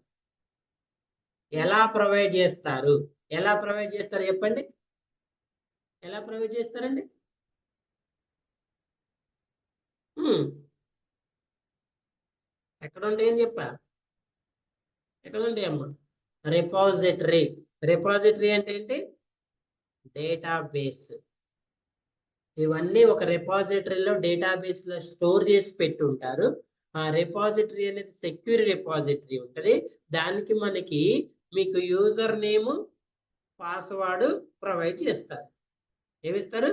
ఎలా ప్రొవైడ్ చేస్తారు? ఎలా ప్రొవైడ్ చేస్తారు చెప్పండి? ఎలా ప్రొవైడ్ చేస్తారండి? ఎక్కడ ఉంటాయని చెప్పా? ఎక్కడ ఉంటాయమ్మా? రిపాజిటరీ. రిపాజిటరీ అంటే ఏంటి? డేటాబేస్. ఇవన్నీ ఒక రిపాజిటరీలో డేటాబేస్ లో స్టోర్ చేసి పెట్టి ఉంటారు. ఆ రిపాజిటరీ అనేది సెక్యూర్ రిపాజిటరీ ఉంటుంది. దానికి మనకి మీకు యూజర్ నేమ్, పాస్వర్డ్ ప్రొవైడ్ చేస్తారు. ఏమిస్తారు?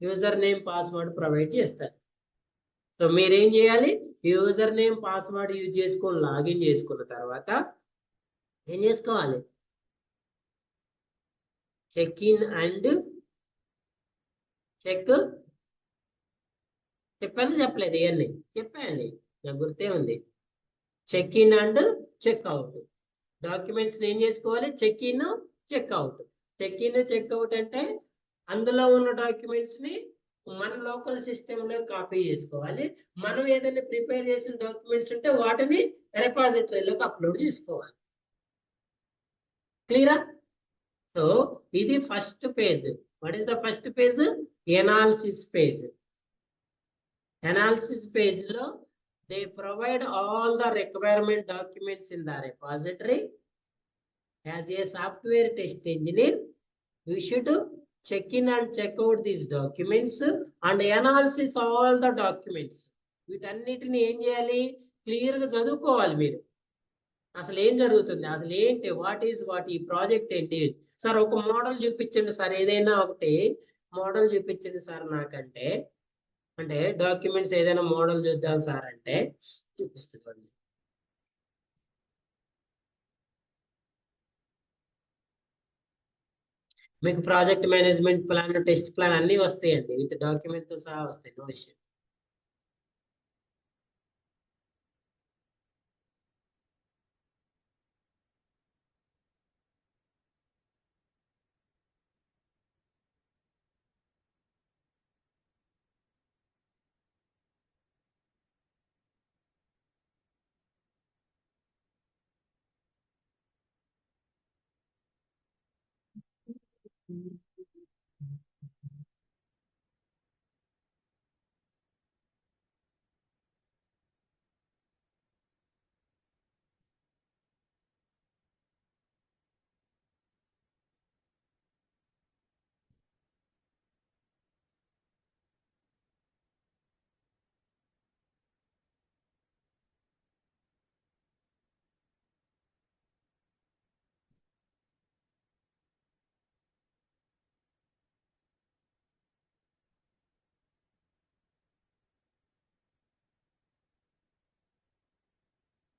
యూజర్ నేమ్, పాస్వర్డ్ ప్రొవైడ్ చేస్తారు. సో మీరేం చేయాలి? యూజర్ నేమ్, పాస్వర్డ్ యూజ్ చేసుకొని లాగిన్ చేసుకున్న తర్వాత ఏం చేసుకోవాలి? Check in and check. చెప్పాను చెప్పలేదు? ఇవన్నీ చెప్పండి, నాకు గుర్తే ఉంది. Check in and check out. Documents ఏం చేసుకోవాలి? Check in, check out. Check in, check out అంటే అందులో ఉన్న డాక్యుమెంట్స్ ని మన లోకల్ సిస్టమ్ లో కాపీ చేసుకోవాలి. మనం ఏదైనా ప్రిపేర్ చేసిన డాక్యుమెంట్స్ ఉంటే వాటిని రిపాజిటరీలోకి అప్లోడ్ చేసుకోవాలి. క్లియరా? సో ఇది first page. What is the first page? Analysis page. Analysis page lo they provide all the requirement documents in the repository. As a software test engineer, you should check in and check out these documents and analysis all the documents. వీటన్నిటిని ఏం చేయాలి? Clear గా చదువుకోవాలి మీరు. అసలు ఏం జరుగుతుంది, అసలు ఏంటి, వాట్ ఈ ప్రాజెక్ట్ ఏంటి సార్? ఒక మోడల్ చూపించండి సార్, ఏదైనా ఒకటి మోడల్ చూపించండి సార్ నాకంటే. అంటే డాక్యుమెంట్స్ ఏదైనా మోడల్ చూద్దాం సార్ అంటే చూపిస్తుంది. మీకు project management plan, test plan అన్ని వస్తాయండి, విత్ డాక్యుమెంట్ తో సహా వస్తాయి. No issue.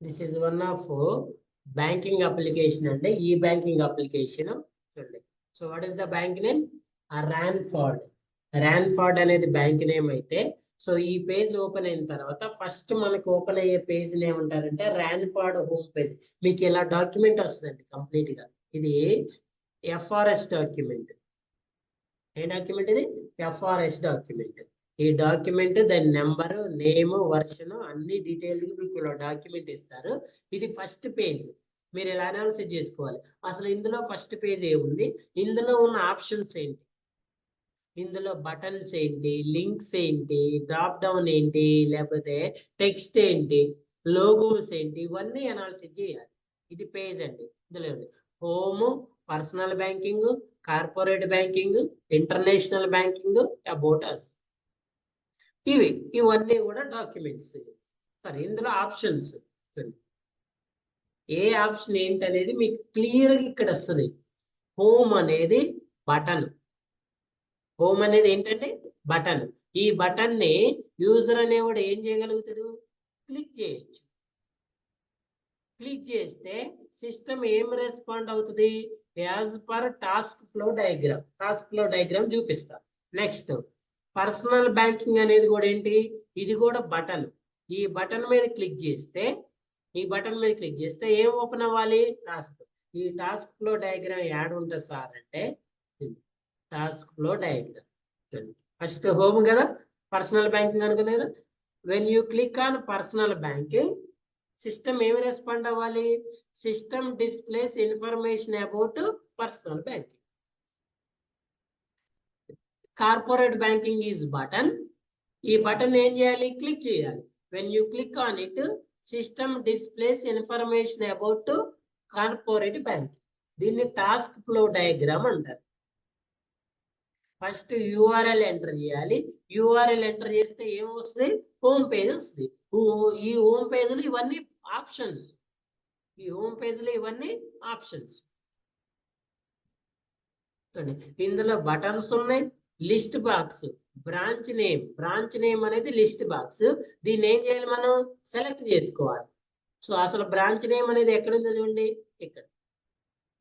This is one of banking application అంటే ఈ బ్యాంకింగ్ అప్లికేషన్ చూడండి. So what is the bank name? Ranford. Ranford అనేది బ్యాంక్ నేమ్ అయితే, సో ఈ పేజ్ ఓపెన్ అయిన తర్వాత ఫస్ట్ మనకు ఓపెన్ అయ్యే పేజ్ ఏమంటారంటే రాన్ఫర్డ్ హోమ్ పేజ్. మీకు ఇలా డాక్యుమెంట్ వస్తుందండి కంప్లీట్ గా. ఇది ఎఫ్ఆర్ఎస్ డాక్యుమెంట్. ఏ డాక్యుమెంట్ ఇది? FRS document. ఈ డాక్యుమెంట్ దాని నెంబర్, నేమ్, వర్షన్ అన్ని డీటెయిల్ మీకు ఇలా డాక్యుమెంట్ ఇస్తారు. ఇది ఫస్ట్ పేజ్. మీరు ఇలా అనాలిసిస్ చేసుకోవాలి. అసలు ఇందులో ఫస్ట్ పేజ్ ఏముంది, ఇందులో ఉన్న ఆప్షన్స్ ఏంటి. ఇందులో బటన్స్ ఏంటి, లింక్స్ ఏంటి, డ్రాప్ డౌన్ ఏంటి, లేకపోతే టెక్స్ట్ ఏంటి, లోగోస్ ఏంటి, ఇవన్నీ అనాలిసిస్ చేయాలి. ఇది పేజ్ అండి. ఇందులో home, personal banking, corporate banking, international banking, about us, ఇవన్నీ కూడా డాక్యుమెంట్స్. సరే, ఇందులో ఆప్షన్స్ ఏ ఆప్షన్ ఏంటనేది మీకు క్లియర్గా ఇక్కడ వస్తుంది. హోమ్ అనేది బటన్. హోమ్ అనేది ఏంటంటే బటన్. ఈ బటన్ ని యూజర్ అనేవాడు ఏం చేయగలుగుతాడు, క్లిక్ చేయొచ్చు. క్లిక్ చేస్తే సిస్టమ్ ఏం రెస్పాండ్ అవుతుంది, as per task flow diagram. Task flow diagram చూపిస్తా. నెక్స్ట్ పర్సనల్ బ్యాంకింగ్ అనేది కూడా ఏంటి, ఇది కూడా బటన్. ఈ బటన్ మీద క్లిక్ చేస్తే ఏం ఓపెన్ అవ్వాలి, టాస్క్. ఈ టాస్క్ ఫ్లో డయాగ్రామ్ యాడ్ ఉంటుంది సార్ అంటే task flow diagram. First home కదా, పర్సనల్ బ్యాంకింగ్ అనుకునే కదా. When you click on personal banking, system ఏమి రెస్పాండ్ అవ్వాలి, system displays information about personal banking. Corporate banking is button. ఈ button ఏం చేయాలి, క్లిక్ చేయాలి. When you click on it, system displays information about corporate banking. దీన్ని task flow diagram అంటారు. First URL enter చేయాలి. URL enter చేస్తే ఏం వస్తుంది, హోమ్ పేజ్ వస్తుంది. ఈ హోమ్ పేజ్లో ఇవన్నీ ఆప్షన్స్. ఇందులో బటన్స్ ఉన్నాయి, లిస్ట్ బాక్స్, బ్రాంచ్ నేమ్ అనేది లిస్ట్ బాక్స్. దీన్ని ఏం చేయాలి, మనం సెలెక్ట్ చేసుకోవాలి. సో అసలు బ్రాంచ్ నేమ్ అనేది ఎక్కడ ఉందో చూడండి, ఇక్కడ.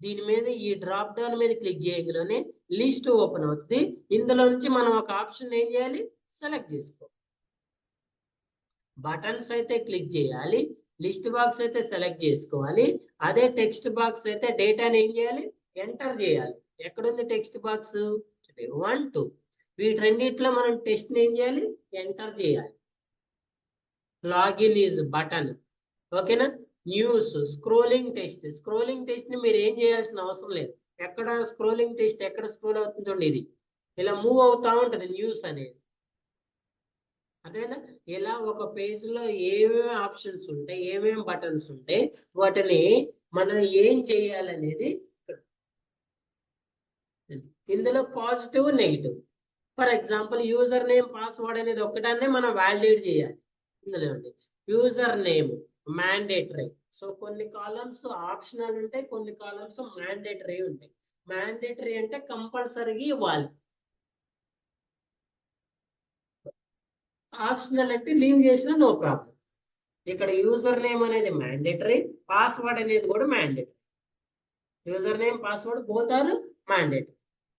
దీని మీద ఈ డ్రాప్ డౌన్ మీద క్లిక్ చేయగానే లిస్ట్ ఓపెన్ అవుతుంది. ఇందులో నుంచి మనం ఒక ఆప్షన్ ఏం చేయాలి, సెలెక్ట్ చేసుకో. బటన్స్ అయితే క్లిక్ చేయాలి, లిస్ట్ బాక్స్ అయితే సెలెక్ట్ చేసుకోవాలి. అదే టెక్స్ట్ బాక్స్ అయితే డేటాని ఏం చేయాలి, ఎంటర్ చేయాలి. ఎక్కడుంది టెక్స్ట్ బాక్స్, 1 2. వీటి రెండిట్లో మనం టెక్స్ట్ ఏం చేయాలి, ఎంటర్ చేయాలి. Login is button. ఓకేనా. న్యూస్, స్క్రోలింగ్ టెస్ట్ ని మీరు ఏం చేయాల్సిన అవసరం లేదు. ఎక్కడ స్క్రోలింగ్ టెస్ట్ ఎక్కడ స్క్రోల్ అవుతుంది చూడండి, ఇది ఇలా మూవ్ అవుతా ఉంటది న్యూస్ అనేది. అదేనా, ఇలా ఒక పేజ్ లో ఏమేమి ఆప్షన్స్ ఉంటాయి, ఏమేమి బటన్స్ ఉంటాయి, వాటిని మనం ఏం చేయాలనేది. ఇందులో positive, negative. For example user name, password అనేది ఒకటాన్ని మనం వాలిడేట్ చేయాలి. ఇందులో యూజర్ నేమ్ మ్యాండేటరీ. సో కొన్ని కాలమ్స్ ఆప్షనల్ ఉంటాయి, కొన్ని కాలమ్స్ మ్యాండేటరీ ఉంటాయి. మ్యాండేటరీ అంటే కంపల్సరీగా ఇవ్వాలి, ఆప్షనల్ అంటే లీవ్ చేసినా నో ప్రాబ్లం. ఇక్కడ యూజర్ నేమ్ అనేది మ్యాండేటరీ, పాస్వర్డ్ అనేది కూడా mandatory. User name, password both are mandatory.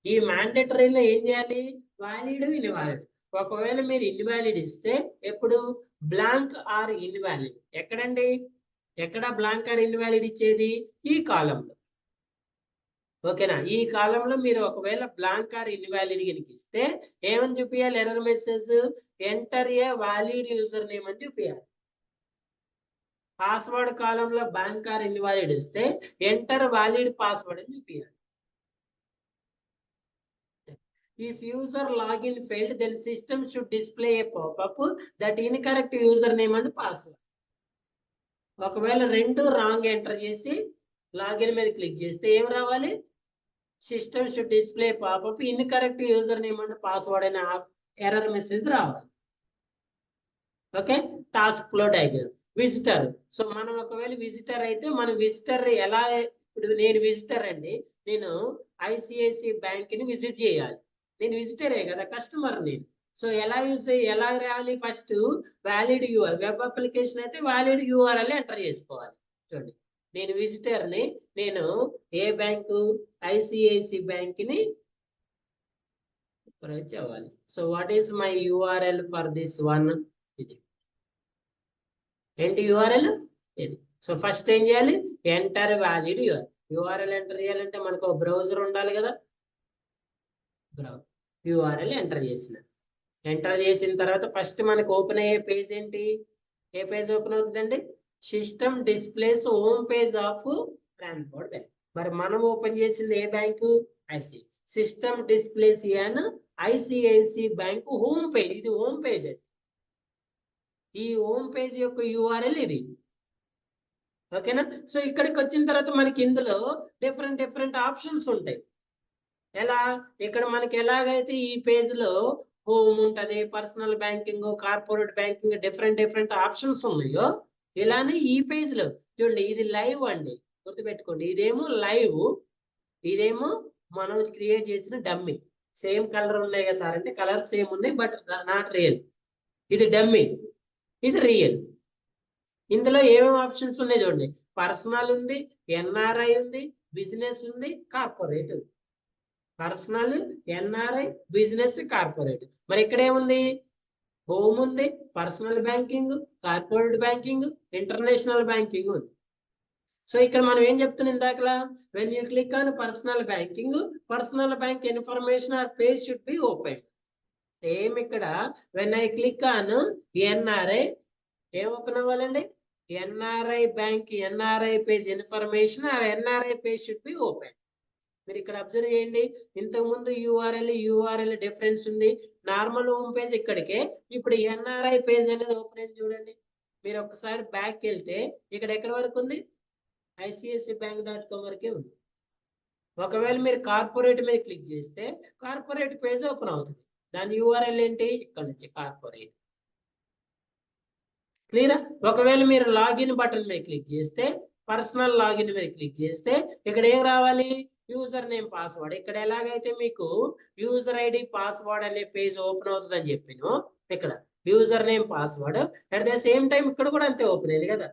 ఈ మ్యాండేటరీలో ఏం చేయాలి, వాలిడ్, ఇన్వాలిడ్. ఒకవేళ మీరు ఇన్వాలిడ్ ఇస్తే ఎప్పుడు, బ్లాంక్ ఆర్ ఇన్వాలిడ్. ఎక్కడండి, ఎక్కడ బ్లాంక్ ఆర్ ఇన్వాలిడ్ ఇచ్చేది, ఈ కాలంలో. ఓకేనా. ఈ కాలంలో మీరు ఒకవేళ బ్లాంక్ ఆర్ ఇన్వాలిడ్ కనుక ఇస్తే ఏమని చూపించాలి, error message, enter a valid user name అని చూపించాలి. పాస్వర్డ్ కాలంలో బ్లాంక్ ఆర్ ఇన్వాలిడ్ ఇస్తే ఎంటర్ వాలిడ్ పాస్వర్డ్ అని చూపించాలి. If user login failed, then system should display a pop-up that incorrect username and password. ఒకవేళ రెండు రాంగ్ ఎంటర్ చేసి login మీద క్లిక్ చేస్తే ఏం రావాలి, system should display popup incorrect user name and password అనే ఎర్రర్ మెసేజ్ రావాలి. Okay. Task flow diagram. Visitor. So మనం ఒకవేళ విజిటర్ అయితే మన విజిటర్ ఎలా, ఇప్పుడు నేను విజిటర్ అండి, నేను ఐసిఐసిఐ బ్యాంక్ ని విజిట్ చేయాలి. నేను విజిటరే కదా, కస్టమర్ నేను. సో ఎలా రావాలి, first valid U R, web application అయితే వ్యాలిడ్ యూఆర్ఎల్ ఎంటర్ చేసుకోవాలి. చూడండి, నేను విజిటర్ని, నేను ఏ బ్యాంకు, ఐసిఐసిఐ బ్యాంక్ ని అవ్వాలి. So what is my URL for this one, ఇది ఏంటి యూఆర్ఎల్ ఇది. సో ఫస్ట్ ఏం చేయాలి, ఎంటర్ వ్యాలిడ్ యూఆర్ఎల్ ఎంటర్ చేయాలంటే మనకు బ్రౌజర్ ఉండాలి కదా. యూఆర్ఎల్ ఎంటర్ చేసిన తర్వాత ఫస్ట్ మనకు ఓపెన్ అయ్యే పేజ్ ఏంటి, ఏ పేజ్ ఓపెన్ అవుతుందండి, system displays home page of transport bank. మరి మనం ఓపెన్ చేసింది ఏ bank, I C. System displays an I C I C bank home page, ఇది హోమ్ పేజ్ అండి. ఈ హోమ్ పేజ్ యొక్క యూఆర్ఎల్ ఇది. ఓకేనా? సో ఇక్కడికి వచ్చిన తర్వాత మనకి ఇందులో డిఫరెంట్ ఆప్షన్స్ ఉంటాయి. ఎలా? ఇక్కడ మనకి ఎలాగైతే ఈ పేజ్ లో హోమ్ ఉంటది, personal banking, corporate banking, different options ఉన్నాయో, ఇలానే ఈ పేజ్ లో చూడండి, ఇది లైవ్ అండి, గుర్తుపెట్టుకోండి. ఇదేమో లైవ్, ఇదేమో మనం క్రియేట్ చేసిన డమ్మీ. సేమ్ కలర్ ఉన్నాయి కదా సార్ అంటే, కలర్ సేమ్ ఉన్నాయి బట్ నాట్ రియల్. ఇది డమ్మీ, ఇది రియల్. ఇందులో ఏమేమి ఆప్షన్స్ ఉన్నాయి చూడండి. పర్సనల్ ఉంది, ఎన్ఆర్ఐ ఉంది, బిజినెస్ ఉంది, corporate. Personal, NRI, business, corporate. మరి ఇక్కడ ఏముంది? హోమ్ ఉంది, personal banking, corporate banking, international banking ఉంది. సో ఇక్కడ మనం ఏం చెప్తున్నాం ఇందాకలా, when you click on personal banking, personal bank information or page should be open. Same ఇక్కడ when I click on NRI, ఏం ఓపెన్ అవ్వాలండి? NRI bank, NRI page information or NRI page should be open. మీరు ఇక్కడ observe చేయండి, ఇంతకు ముందు URL difference ఉంది. Normal home page ఇక్కడికే, ఇప్పుడు ఎన్ఆర్ఐ పేజ్ అనేది ఓపెన్ అయింది చూడండి. మీరు ఒకసారి బ్యాక్ వెళ్తే ఇక్కడ ఎక్కడి వరకు ఉంది? ICICIbank.com వరకే ఉంది. ఒకవేళ మీరు కార్పొరేట్ మీద క్లిక్ చేస్తే కార్పొరేట్ పేజ్ ఓపెన్ అవుతుంది. దాని యూఆర్ఎల్ ఏంటి? ఇక్కడ నుంచి కార్పొరేట్. క్లియరా? ఒకవేళ మీరు లాగిన్ బటన్ మీద క్లిక్ చేస్తే, పర్సనల్ లాగిన్ మీద క్లిక్ చేస్తే ఇక్కడ ఏం రావాలి? User name, password. ఇక్కడ ఎలాగైతే మీకు యూజర్ ఐడి, పాస్వర్డ్ అనే పేజ్ ఓపెన్ అవుతుంది అని చెప్పాను, ఇక్కడ user name, password. At the same time ఇక్కడ కూడా అంతే ఓపెన్ అయింది కదా.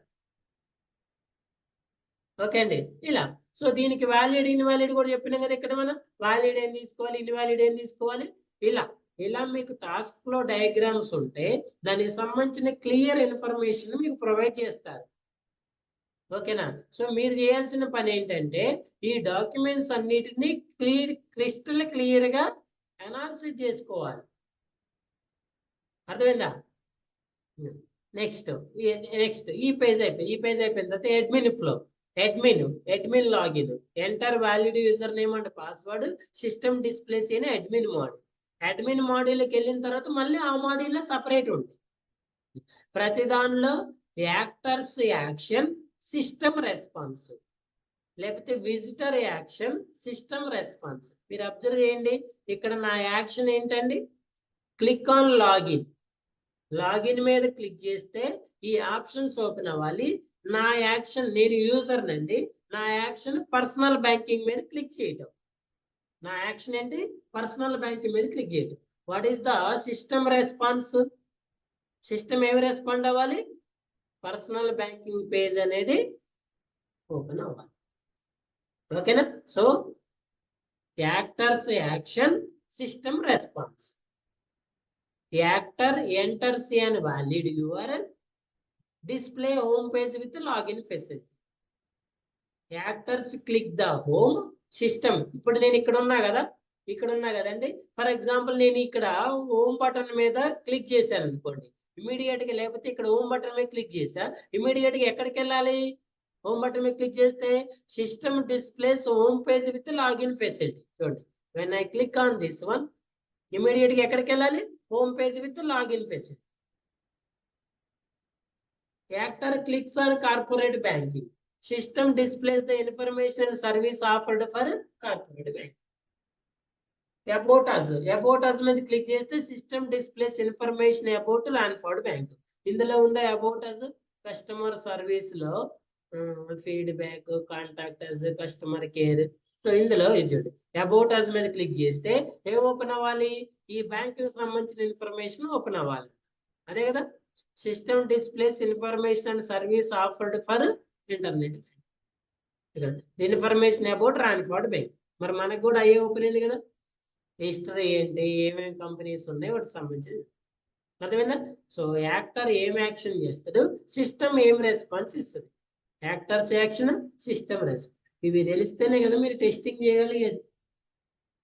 ఓకే అండి, ఇలా. సో దీనికి వ్యాలిడ్, ఇన్వాలిడ్ కూడా చెప్పినాం కదా. ఇక్కడ మనం వ్యాలిడ్ ఏం తీసుకోవాలి, ఇన్వాలిడ్ ఏం తీసుకోవాలి, ఇలా మీకు టాస్క్ లో డయాగ్రామ్స్ ఉంటే దానికి సంబంధించిన క్లియర్ ఇన్ఫర్మేషన్ మీకు ప్రొవైడ్ చేస్తారు. ఓకేనా? సో మీరు చేయాల్సిన పని ఏంటంటే ఈ డాక్యుమెంట్స్ అన్నిటినీ క్రిస్టల్ క్లియర్ గా అనాలిసిస్ చేసుకోవాలి. అర్థమైందా? నెక్స్ట్ ఈ పేజ్ అయిపోయిన తర్వాత admin flow, admin login, enter valid user name and password, system displays అని అడ్మిన్ మోడల్. అడ్మిన్ మోడల్కి వెళ్ళిన తర్వాత మళ్ళీ ఆ మోడల్లో సపరేట్ ఉంటుంది. ప్రతి దానిలో యాక్టర్స్ యాక్షన్, సిస్టమ్ రెస్పాన్స్, లేకపోతే విజిటర్ యాక్షన్, సిస్టమ్ రెస్పాన్స్. మీరు అబ్జర్వ్ చేయండి, ఇక్కడ నా యాక్షన్ ఏంటండి? క్లిక్ ఆన్ లాగిన్ మీద క్లిక్ చేస్తే ఈ ఆప్షన్స్ ఓపెన్ అవ్వాలి. నా యాక్షన్, నేను యూజర్ నండి, నా యాక్షన్ పర్సనల్ బ్యాంకింగ్ మీద క్లిక్ చేయటం. నా యాక్షన్ ఏంటి? పర్సనల్ బ్యాంకింగ్ మీద క్లిక్ చేయటం. What is the system response? System ఏమి రెస్పాండ్ అవ్వాలి? పర్సనల్ బ్యాంకింగ్ పేజ్ అనేది ఓపెన్ అవ్వాలి. ఓకేనా? So actors action, system response. Actor enters an valid URL, display home page with login facility. Actors click the home, system. ఇప్పుడు నేను ఇక్కడ ఉన్నా కదండి. ఫర్ ఎగ్జాంపుల్ నేను ఇక్కడ హోమ్ బటన్ మీద క్లిక్ చేశాను అనుకోండి, ఇమీడియట్ గా, లేకపోతే ఇక్కడ హోమ్ బటన్ మీద క్లిక్ చేశా, ఇమీడియట్ గా ఎక్కడికి వెళ్ళాలి? హోమ్ బటన్ మీద క్లిక్ చేస్తే system displays home page with login facility. చూడండి, when I click on this one, immediate గా ఎక్కడికి వెళ్ళాలి? Home page with login facility. Actor clicks on corporate banking, system displays the information and service offered for corporate bank. About us మీద click చేస్తే system displays information about Lanford bank. ఇందులో ఉందా about us? Customer service లో feedback, contractors, customer care. So ఇందులో ఇది about us మీద click చేస్తే ఏం ఓపెన్ అవ్వాలి? ఈ బ్యాంక్ కి సంబంధించిన ఇన్ఫర్మేషన్ ఓపెన్ అవ్వాలి. అదే కదా, system displays information and service offered for internet, information about Lanford bank. మరి మనకు కూడా అయ్యే ఓపెన్ అయింది కదా. హిస్టరీ ఏంటి, ఏమేమి కంపెనీస్ ఉన్నాయి, వాటికి సంబంధించి అర్థమైందా? సో యాక్టర్ ఏం యాక్షన్ చేస్తాడు, సిస్టమ్ ఏం రెస్పాన్స్ ఇస్తుంది. Actors action, system response. ఇవి తెలిస్తేనే కదా మీరు టెస్టింగ్ చేయగలిగేది.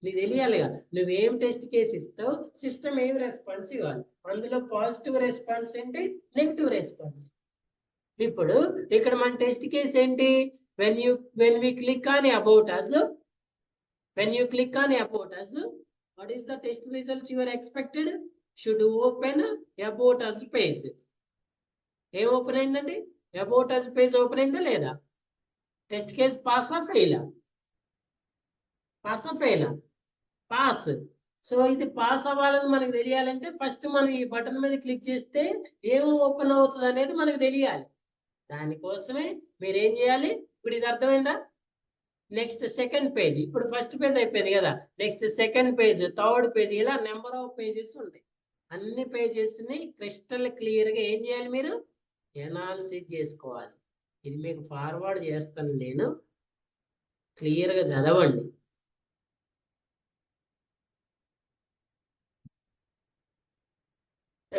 నీకు తెలియాలి కదా, నువ్వేం టెస్ట్ కేసు ఇస్తావు, సిస్టమ్ ఏం రెస్పాన్స్ ఇవ్వాలి. అందులో పాజిటివ్ రెస్పాన్స్ ఏంటి, నెగిటివ్ రెస్పాన్స్. ఇప్పుడు ఇక్కడ మన టెస్ట్ కేసు ఏంటి? when we click on about us, What is the test results you are expected? Should open about us page. ఏం ఓపెన్ అయిందండి? అబౌట్ us పేజ్ ఓపెన్ అయిందా లేదా? టెస్ట్ కేస్ పాసా ఫెయిలా? పాసా ఫెయిలా? పాస్. సో ఇది పాస్ అవ్వాలని మనకు తెలియాలంటే ఫస్ట్ మనం ఈ బటన్ మీద క్లిక్ చేస్తే ఏం ఓపెన్ అవుతుంది అనేది మనకు తెలియాలి. దానికోసమే మీరు ఏం చేయాలి? ఇప్పుడు ఇది అర్థమైందా? Next second page. ఇప్పుడు ఫస్ట్ పేజ్ అయిపోయింది కదా, next second page, third page, ఇలా నెంబర్ ఆఫ్ పేజెస్ ఉంటాయి. అన్ని పేజెస్ ని క్రిస్టల్ క్లియర్ గా ఏం చేయాలి? మీరు ఎనాలిసిస్ చేసుకోవాలి. ఇది మీకు ఫార్వర్డ్ చేస్తాను నేను, క్లియర్ గా చదవండి.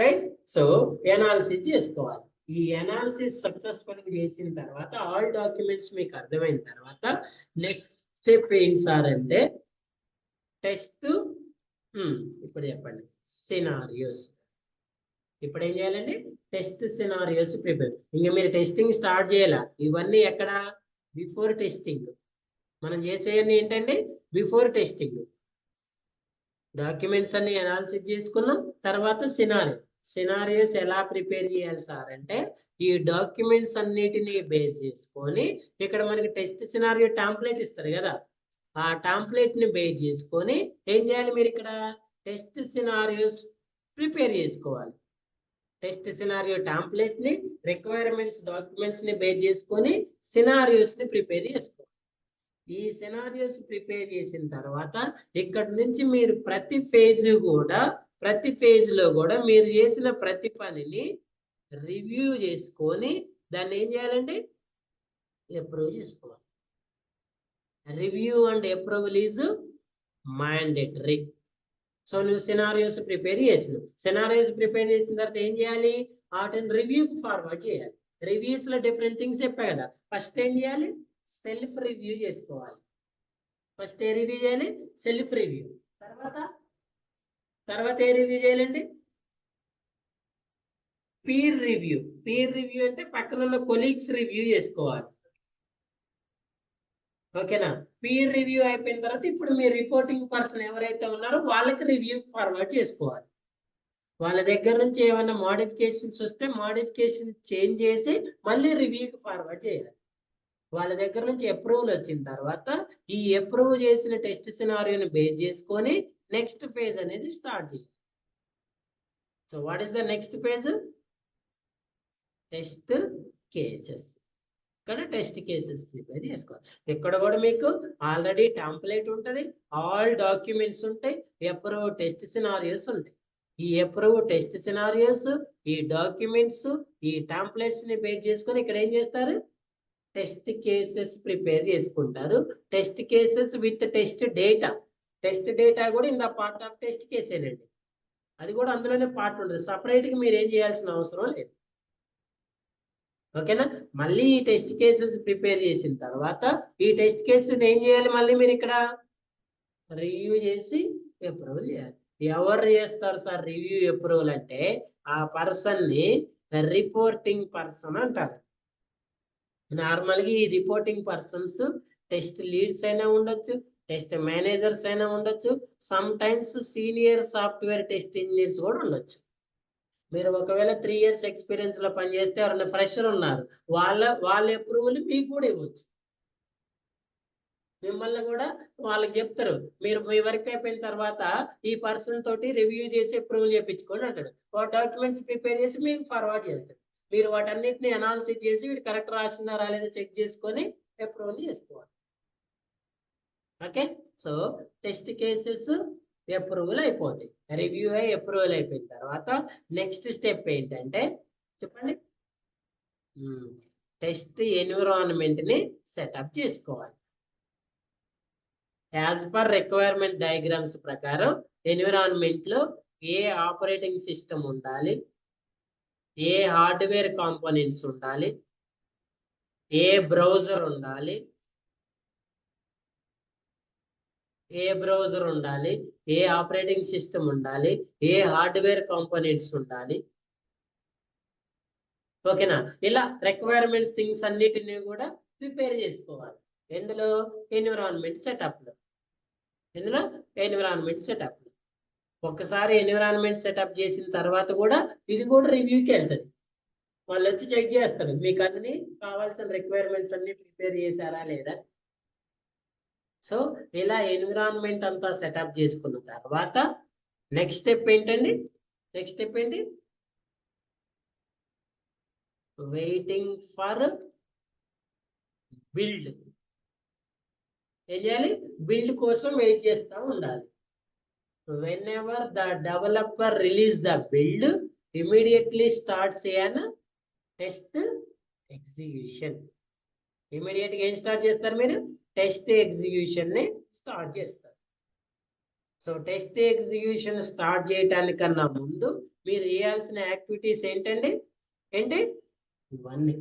రైట్? సో ఎనాలిసిస్ చేసుకోవాలి. ఈ ఎనాలిసిస్ సక్సెస్ఫుల్ గా చేసిన తర్వాత ఆల్ డాక్యుమెంట్స్ మీకు అర్థమైన తర్వాత నెక్స్ట్ స్టెప్ ఏంటి సార్ అంటే టెస్ట్. ఇప్పుడు చెప్పండి, సినారియోస్. ఇప్పుడు ఏం చేయాలండి? Test scenarios prepare. ఇంకా మీరు టెస్టింగ్ స్టార్ట్ చేయాల. ఇవన్నీ ఎక్కడ? Before testing. మనం చేసేవన్నీ ఏంటండి? Before testing. డాక్యుమెంట్స్ అన్ని అనాలిసిస్ చేసుకున్నాం, తర్వాత సినారియోస్ ఎలా ప్రిపేర్ చేయాలి సార్ అంటే ఈ డాక్యుమెంట్స్ అన్నిటిని బేస్ చేసుకొని ఇక్కడ మనకి టెస్ట్ సినారియో టాంప్లెట్ ఇస్తారు కదా, ఆ టాంప్లెట్ ని బేస్ చేసుకొని ఏం చేయాలి? మీరు ఇక్కడ టెస్ట్ సినారియోస్ ప్రిపేర్ చేసుకోవాలి. టెస్ట్ సినారియో టాంప్లెట్ ని, రిక్వైర్మెంట్స్ డాక్యుమెంట్స్ ని బేస్ చేసుకొని సినారియోస్ ని ప్రిపేర్ చేసుకోవాలి. ఈ సినారియోస్ ప్రిపేర్ చేసిన తర్వాత ఇక్కడ నుంచి మీరు ప్రతి ఫేజ్ లో కూడా మీరు చేసిన ప్రతి పనిని రివ్యూ చేసుకొని దాన్ని ఏం చేయాలండి? అప్రూవ్ చేసుకోవాలి. Review and approval is mandatory. So నువ్వు సినారియోస్ ప్రిపేర్ చేసినావు. సినారియోస్ ప్రిపేర్ చేసిన తర్వాత ఏం చేయాలి? వాటిని రివ్యూకి ఫార్వర్డ్ చేయాలి. రివ్యూస్ లో డిఫరెంట్ థింగ్స్ చెప్పా కదా. ఫస్ట్ ఏం చేయాలి? సెల్ఫ్ రివ్యూ చేసుకోవాలి. ఫస్ట్ ఏ రివ్యూ చేయాలి? Self review. తర్వాత ఏ రివ్యూ చేయాలండి? Peer review. పీర్ రివ్యూ అంటే పక్కన ఉన్న కొలీగ్స్ రివ్యూ చేసుకోవాలి. ఓకేనా? పీర్ రివ్యూ అయిపోయిన తర్వాత ఇప్పుడు మీ రిపోర్టింగ్ పర్సన్ ఎవరైతే ఉన్నారో వాళ్ళకి రివ్యూ ఫార్వర్డ్ చేసుకోవాలి. వాళ్ళ దగ్గర నుంచి ఏమైనా మోడిఫికేషన్స్ వస్తే మోడిఫికేషన్ చేంజ్ చేసి మళ్ళీ రివ్యూకి ఫార్వర్డ్ చేయాలి. వాళ్ళ దగ్గర నుంచి అప్రూవల్ వచ్చిన తర్వాత ఈ అప్రూవ్ చేసిన టెస్ట్ సినారియోని బేస్ చేసుకొని నెక్స్ట్ ఫేజ్ అనేది స్టార్ట్ చేయాలి. So what is the next phase? Test cases. ఇక్కడ టెస్ట్ కేసెస్ ప్రిపేర్ చేసుకోవాలి. ఇక్కడ కూడా మీకు ఆల్రెడీ టెంప్లెట్ ఉంటుంది, ఆల్ డాక్యుమెంట్స్ ఉంటాయి, అప్రూవ్ టెస్ట్ సినారియోస్ ఉంటాయి. ఈ అప్రూవ్ టెస్ట్ సినారియోస్, ఈ డాక్యుమెంట్స్, ఈ టెంప్లెట్స్ ని బేస్ చేసుకొని ఇక్కడ ఏం చేస్తారు? టెస్ట్ కేసెస్ ప్రిపేర్ చేసుకుంటారు. Test cases with test data. Test data కూడా in the part of test కేసేనండి. అది కూడా అందులోనే పార్ట్ ఉంటుంది. సపరేట్ గా మీరు ఏం చేయాల్సిన అవసరం లేదు. ఓకేనా? మళ్ళీ ఈ టెస్ట్ కేసెస్ ప్రిపేర్ చేసిన తర్వాత ఈ టెస్ట్ కేసెస్ ఏం చేయాలి? మళ్ళీ మీరు ఇక్కడ రివ్యూ చేసి అప్రూవల్ చేయాలి. ఎవరు చేస్తారు సార్ రివ్యూ అప్రూవల్ అంటే? ఆ పర్సన్ ని రిపోర్టింగ్ పర్సన్ అంటారు. నార్మల్గా ఈ రిపోర్టింగ్ పర్సన్స్ టెస్ట్ లీడ్స్ అయినా ఉండొచ్చు, టెస్ట్ మేనేజర్స్ అయినా ఉండొచ్చు, some times senior software test engineers కూడా ఉండొచ్చు. మీరు ఒకవేళ 3 years ఎక్స్పీరియన్స్ లో పనిచేస్తే ఎవరైనా ఫ్రెషర్ ఉన్నారు, వాళ్ళ అప్రూవల్ మీకు కూడా ఇవ్వచ్చు. మిమ్మల్ని కూడా వాళ్ళకి చెప్తారు, మీరు మీ వర్క్ అయిపోయిన తర్వాత ఈ పర్సన్ తోటి రివ్యూ చేసి అప్రూవల్ చేయించుకోండి అంటాడు. డాక్యుమెంట్స్ ప్రిపేర్ చేసి మీకు ఫార్వర్డ్ చేస్తాడు. మీరు వాటన్నిటిని అనాలిసిస్ చేసి వీడు కరెక్ట్ రాసిందా రాలేదా చెక్ చేసుకొని అప్రూవల్ చేసుకోవాలి. Okay? So test cases approval అయిపోతాయి. రివ్యూ అయి అప్రూవల్ అయిపోయిన తర్వాత నెక్స్ట్ స్టెప్ ఏంటంటే చెప్పండి? టెస్ట్ ఎన్విరాన్మెంట్ ని సెటప్ చేసుకోవాలి. యాజ్ పర్ రిక్వైర్మెంట్ డయాగ్రామ్స్ ప్రకారం ఎన్విరాన్మెంట్ లో ఏ ఆపరేటింగ్ సిస్టమ్ ఉండాలి, ఏ హార్డ్వేర్ కాంపోనెంట్స్ ఉండాలి, ఏ బ్రౌజర్ ఉండాలి, ఏ ఆపరేటింగ్ సిస్టమ్ ఉండాలి, ఏ హార్డ్వేర్ కాంపోనెంట్స్ ఉండాలి. ఓకేనా? ఇలా రిక్వైర్మెంట్స్ థింగ్స్ అన్నిటిని కూడా ప్రిపేర్ చేసుకోవాలి. ఎన్విరాన్మెంట్ సెటప్ లో ఒక్కసారి ఎన్విరాన్మెంట్ సెటప్ చేసిన తర్వాత కూడా ఇది కూడా రివ్యూకి వెళ్తుంది. వాళ్ళు వచ్చి చెక్ చేస్తారు మీకు అన్ని కావాల్సిన రిక్వైర్మెంట్స్ అన్ని ప్రిపేర్ చేశారా లేదా. సో ఇలా ఎన్విరాన్మెంట్ అంతా సెటప్ చేసుకున్న తర్వాత నెక్స్ట్ స్టెప్ ఏంటండి? నెక్స్ట్ స్టెప్ ఏంటి? Waiting for build. ఏం చేయాలి? బిల్డ్ కోసం వెయిట్ చేస్తూ ఉండాలి. whenever the developer release the build, immediately starts an test execution. Immediate గా ఏం స్టార్ట్ చేస్తారు మీరు? టెస్ట్ ఎగ్జిక్యూషన్ ని స్టార్ట్ చేస్తారు. సో టెస్ట్ ఎగ్జిక్యూషన్ స్టార్ట్ చేయటానికన్నా ముందు మీరు చేయాల్సిన యాక్టివిటీస్ ఏంటండి? ఏంటి? ఇవన్నీ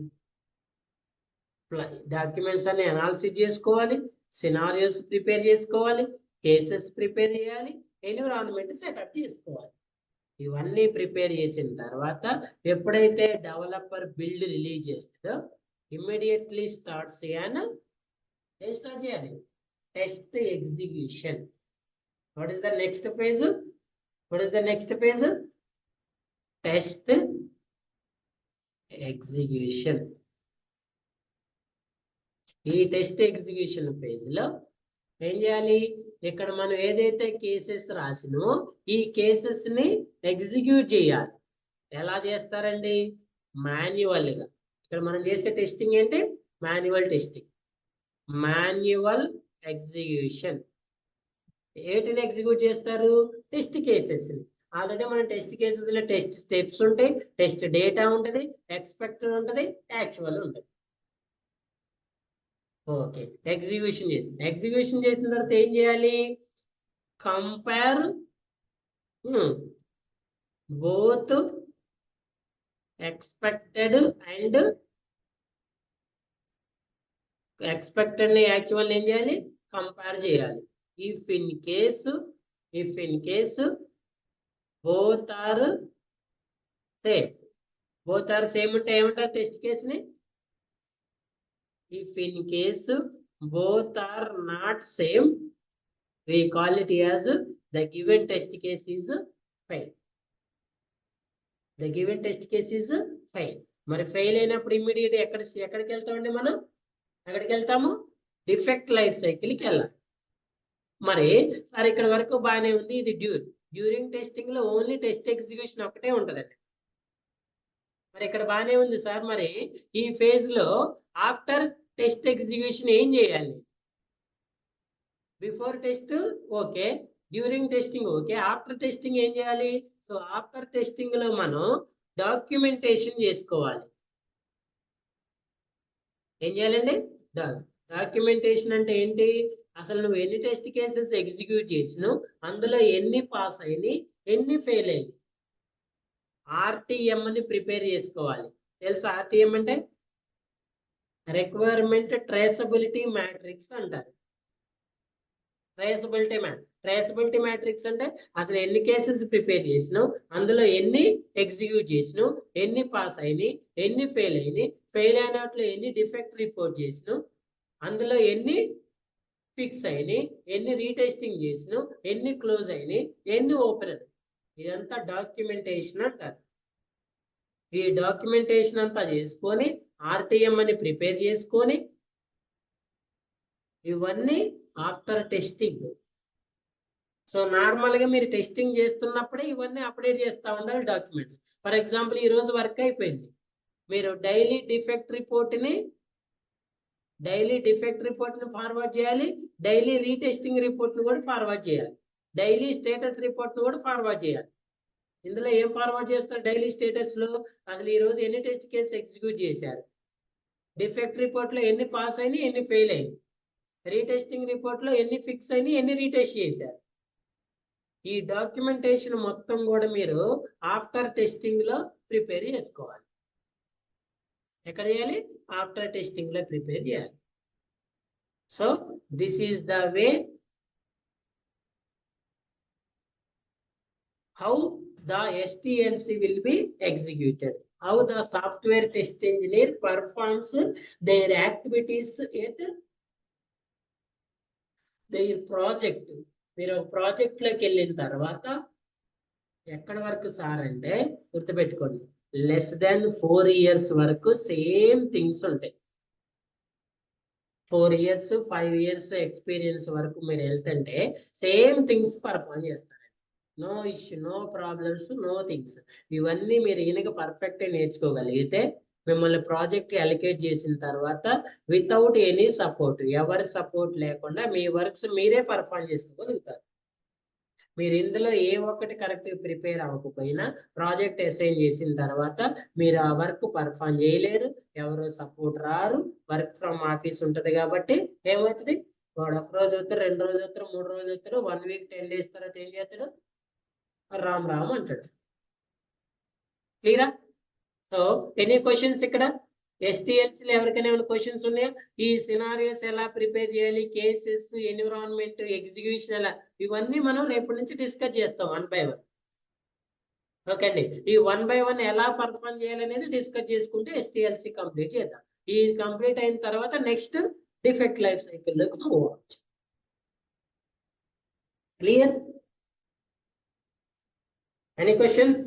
డాక్యుమెంట్స్ అన్ని అనాలిసిస్ చేసుకోవాలి, సినారియోస్ ప్రిపేర్ చేసుకోవాలి, కేసెస్ ప్రిపేర్ చేయాలి, ఎన్విరాన్మెంట్ సెటప్ చేసుకోవాలి. ఇవన్నీ ప్రిపేర్ చేసిన తర్వాత ఎప్పుడైతే డెవలపర్ బిల్డ్ రిలీజ్ చేస్తాడో ఇమ్మీడియట్లీ స్టార్ట్ చేయాలి. Test execution. What is the next phase? What is the next phase? Test execution. ఈ టెస్ట్ ఎగ్జిక్యూషన్ ఫేజ్ లో ఏం చేయాలి? ఇక్కడ మనం ఏదైతే కేసెస్ రాసినో ఈ కేసెస్ ని ఎగ్జిక్యూట్ చేయాలి. ఎలా చేస్తారండి? మాన్యువల్ గా. ఇక్కడ మనం చేసే టెస్టింగ్ ఏంటి? Manual testing. Manual execution. ఏటిని ఎగ్జిక్యూట్ చేస్తారు? టెస్ట్ కేసెస్ ని. ఆల్రెడీ మన టెస్ట్ కేసెస్ లో టెస్ట్ స్టెప్స్ ఉంటాయి, టెస్ట్ డేటా ఉంటుంది, ఎక్స్పెక్టెడ్ ఉంటుంది, యాక్చువల్ ఉంటుంది. ఓకే, ఎగ్జిక్యూషన్ చేసింది. ఎగ్జిక్యూషన్ చేసిన తర్వాత ఏం చేయాలి? Compare both expected and expected ని యాక్చువల్ ఏం చేయాలి? కంపేర్ చేయాలి. If in case both are same. Both are same అంటే ఏమంటారు టెస్ట్ కేసుని? If in case both are not same, we call it as the given test case is fail. The given test case is fail. మరి fail అయినప్పుడు immediate ఎక్కడికి వెళ్తామండి మనం? ఎక్కడికి వెళ్తాము? డిఫెక్ట్ లైఫ్ సైకిల్కి వెళ్ళాలి. మరి సార్ ఇక్కడ వరకు బాగానే ఉంది, ఇది డ్యూరింగ్ టెస్టింగ్ లో ఓన్లీ టెస్ట్ ఎగ్జిక్యూషన్ ఒకటే ఉంటదండి. మరి ఇక్కడ బాగానే ఉంది సార్, మరి ఈ ఫేజ్ లో ఆఫ్టర్ టెస్ట్ ఎగ్జిక్యూషన్ ఏం చేయాలి? Before test okay, during testing okay, after testing ఏం చేయాలి? సో ఆఫ్టర్ టెస్టింగ్ లో మనం డాక్యుమెంటేషన్ చేసుకోవాలి. ఏం చేయాలండి? డాక్యుమెంటేషన్ అంటే ఏంటి? అసలు నువ్వు ఎన్ని టెస్ట్ కేసెస్ ఎగ్జిక్యూట్ చేసినావు, అందులో ఎన్ని పాస్ అయినాయి, ఎన్ని ఫెయిల్ అయ్యి, ఆర్టీఎం అని ప్రిపేర్ చేసుకోవాలి. తెలుసు ఆర్టీఎం అంటే? రిక్వైర్మెంట్ ట్రేసబిలిటీ మ్యాట్రిక్స్ అంటారు. ట్రేసబిలిటీ మ్యాట్రిక్స్ అంటే అసలు ఎన్ని కేసెస్ ప్రిపేర్ చేసినావు, అందులో ఎన్ని ఎగ్జిక్యూట్ చేసినావు, ఎన్ని పాస్ అయినాయి, ఎన్ని ఫెయిల్ అయినాయి, ఫెయిల్ అయినట్లు ఎన్ని డిఫెక్ట్ రిపోర్ట్ చేసినావు, అందులో ఎన్ని ఫిక్స్ అయినాయి, ఎన్ని రీటెస్టింగ్ చేసినావు, ఎన్ని క్లోజ్ అయినాయి, ఎన్ని ఓపెన్ అయినాయి. ఇదంతా డాక్యుమెంటేషన్ అంటారు. ఈ డాక్యుమెంటేషన్ అంతా చేసుకొని ఆర్టీఎం అని ప్రిపేర్ చేసుకొని ఇవన్నీ ఆఫ్టర్ టెస్టింగ్. సో నార్మల్ గా మీరు టెస్టింగ్ చేస్తున్నప్పుడే ఇవన్నీ అప్డేట్ చేస్తూ ఉండాలి డాక్యుమెంట్స్. ఫర్ ఎగ్జాంపుల్ ఈ రోజు వర్క్ అయిపోయింది, మీరు డైలీ డిఫెక్ట్ రిపోర్ట్ ని ఫార్వర్డ్ చేయాలి, డైలీ రీటెస్టింగ్ రిపోర్ట్ ని కూడా ఫార్వర్డ్ చేయాలి, డైలీ స్టేటస్ రిపోర్ట్ ని కూడా ఫార్వర్డ్ చేయాలి. ఇందులో ఏం ఫార్వర్డ్ చేస్తారు? డైలీ స్టేటస్ లో అసలు ఈ రోజు ఎన్ని టెస్ట్ కేసు ఎగ్జిక్యూట్ చేశారు, డిఫెక్ట్ రిపోర్ట్ లో ఎన్ని పాస్ అయినాయి, ఎన్ని ఫెయిల్ అయినాయి, రీటెస్టింగ్ రిపోర్ట్ లో ఎన్ని ఫిక్స్ అయినాయి, ఎన్ని రీటెస్ట్ చేశారు. ఈ డాక్యుమెంటేషన్ మొత్తం కూడా మీరు ఆఫ్టర్ టెస్టింగ్ లో ప్రిపేర్ చేసుకోవాలి. ఎక్కడ చేయాలి? ఆఫ్టర్ టెస్టింగ్ లో ప్రిపేర్ చేయాలి. So this is the way how the STLC will be executed, how the software test engineer performs their activities at their project. మీరు ప్రాజెక్ట్ లోకి వెళ్ళిన తర్వాత ఎక్కడ వరకు సార్ అంటే గుర్తుపెట్టుకోండి, లెస్ దాన్ 4 years వరకు సేమ్ థింగ్స్ ఉంటాయి. 4 years 5 years ఎక్స్పీరియన్స్ వరకు మీరు వెళ్తుంటే సేమ్ థింగ్స్ పర్ఫామ్ చేస్తారండి. No issue, no problems, no things. ఇవన్నీ మీరు ఈయనకి పర్ఫెక్ట్ నేర్చుకోగలిగితే మిమ్మల్ని ప్రాజెక్ట్ అలికేట్ చేసిన తర్వాత వితౌట్ ఎనీ సపోర్ట్, ఎవరి సపోర్ట్ లేకుండా మీ వర్క్స్ మీరే పర్ఫామ్ చేసుకోగలుగుతారు. మీరు ఇందులో ఏ ఒక్కటి కరెక్ట్ ప్రిపేర్ అవ్వకపోయినా ప్రాజెక్ట్ అసైన్ చేసిన తర్వాత మీరు ఆ వర్క్ పర్ఫామ్ చేయలేరు, ఎవరు సపోర్ట్ రారు, వర్క్ ఫ్రమ్ ఆఫీస్ ఉంటుంది కాబట్టి ఏమవుతుంది, వాడు ఒక రోజు వస్తారు, 2 రోజులు వస్తారు, 3 రోజులు వస్తారు, 1 week 10 days తర్వాత ఏం చేస్తాడు, రామ్ రామ్ అంటాడు. క్లియరా? సో ఎనీ క్వశ్చన్స్ ఇక్కడ ఎస్టిఎల్సీలో ఎవరికైనా ఏమైనా క్వశ్చన్స్ ఉన్నాయా? ఈ సినారియోస్ ఎలా ప్రిపేర్ చేయాలి, కేసెస్, ఎన్విరాన్మెంట్, ఎగ్జిక్యూషన్ ఎలా, ఇవన్నీ మనం రేపటి నుంచి డిస్కస్ చేస్తాం 1 by 1. ఓకే అండి, ఈ 1 by 1 ఎలా పర్ఫామ్ చేయాలనేది డిస్కస్ చేసుకుంటే ఎస్టిఎల్సీ కంప్లీట్ చేద్దాం. ఈ కంప్లీట్ అయిన తర్వాత నెక్స్ట్ డిఫెక్ట్ లైఫ్ సైకిల్లోకి మూవ్ అవ్వచ్చు. క్లియర్? Any questions?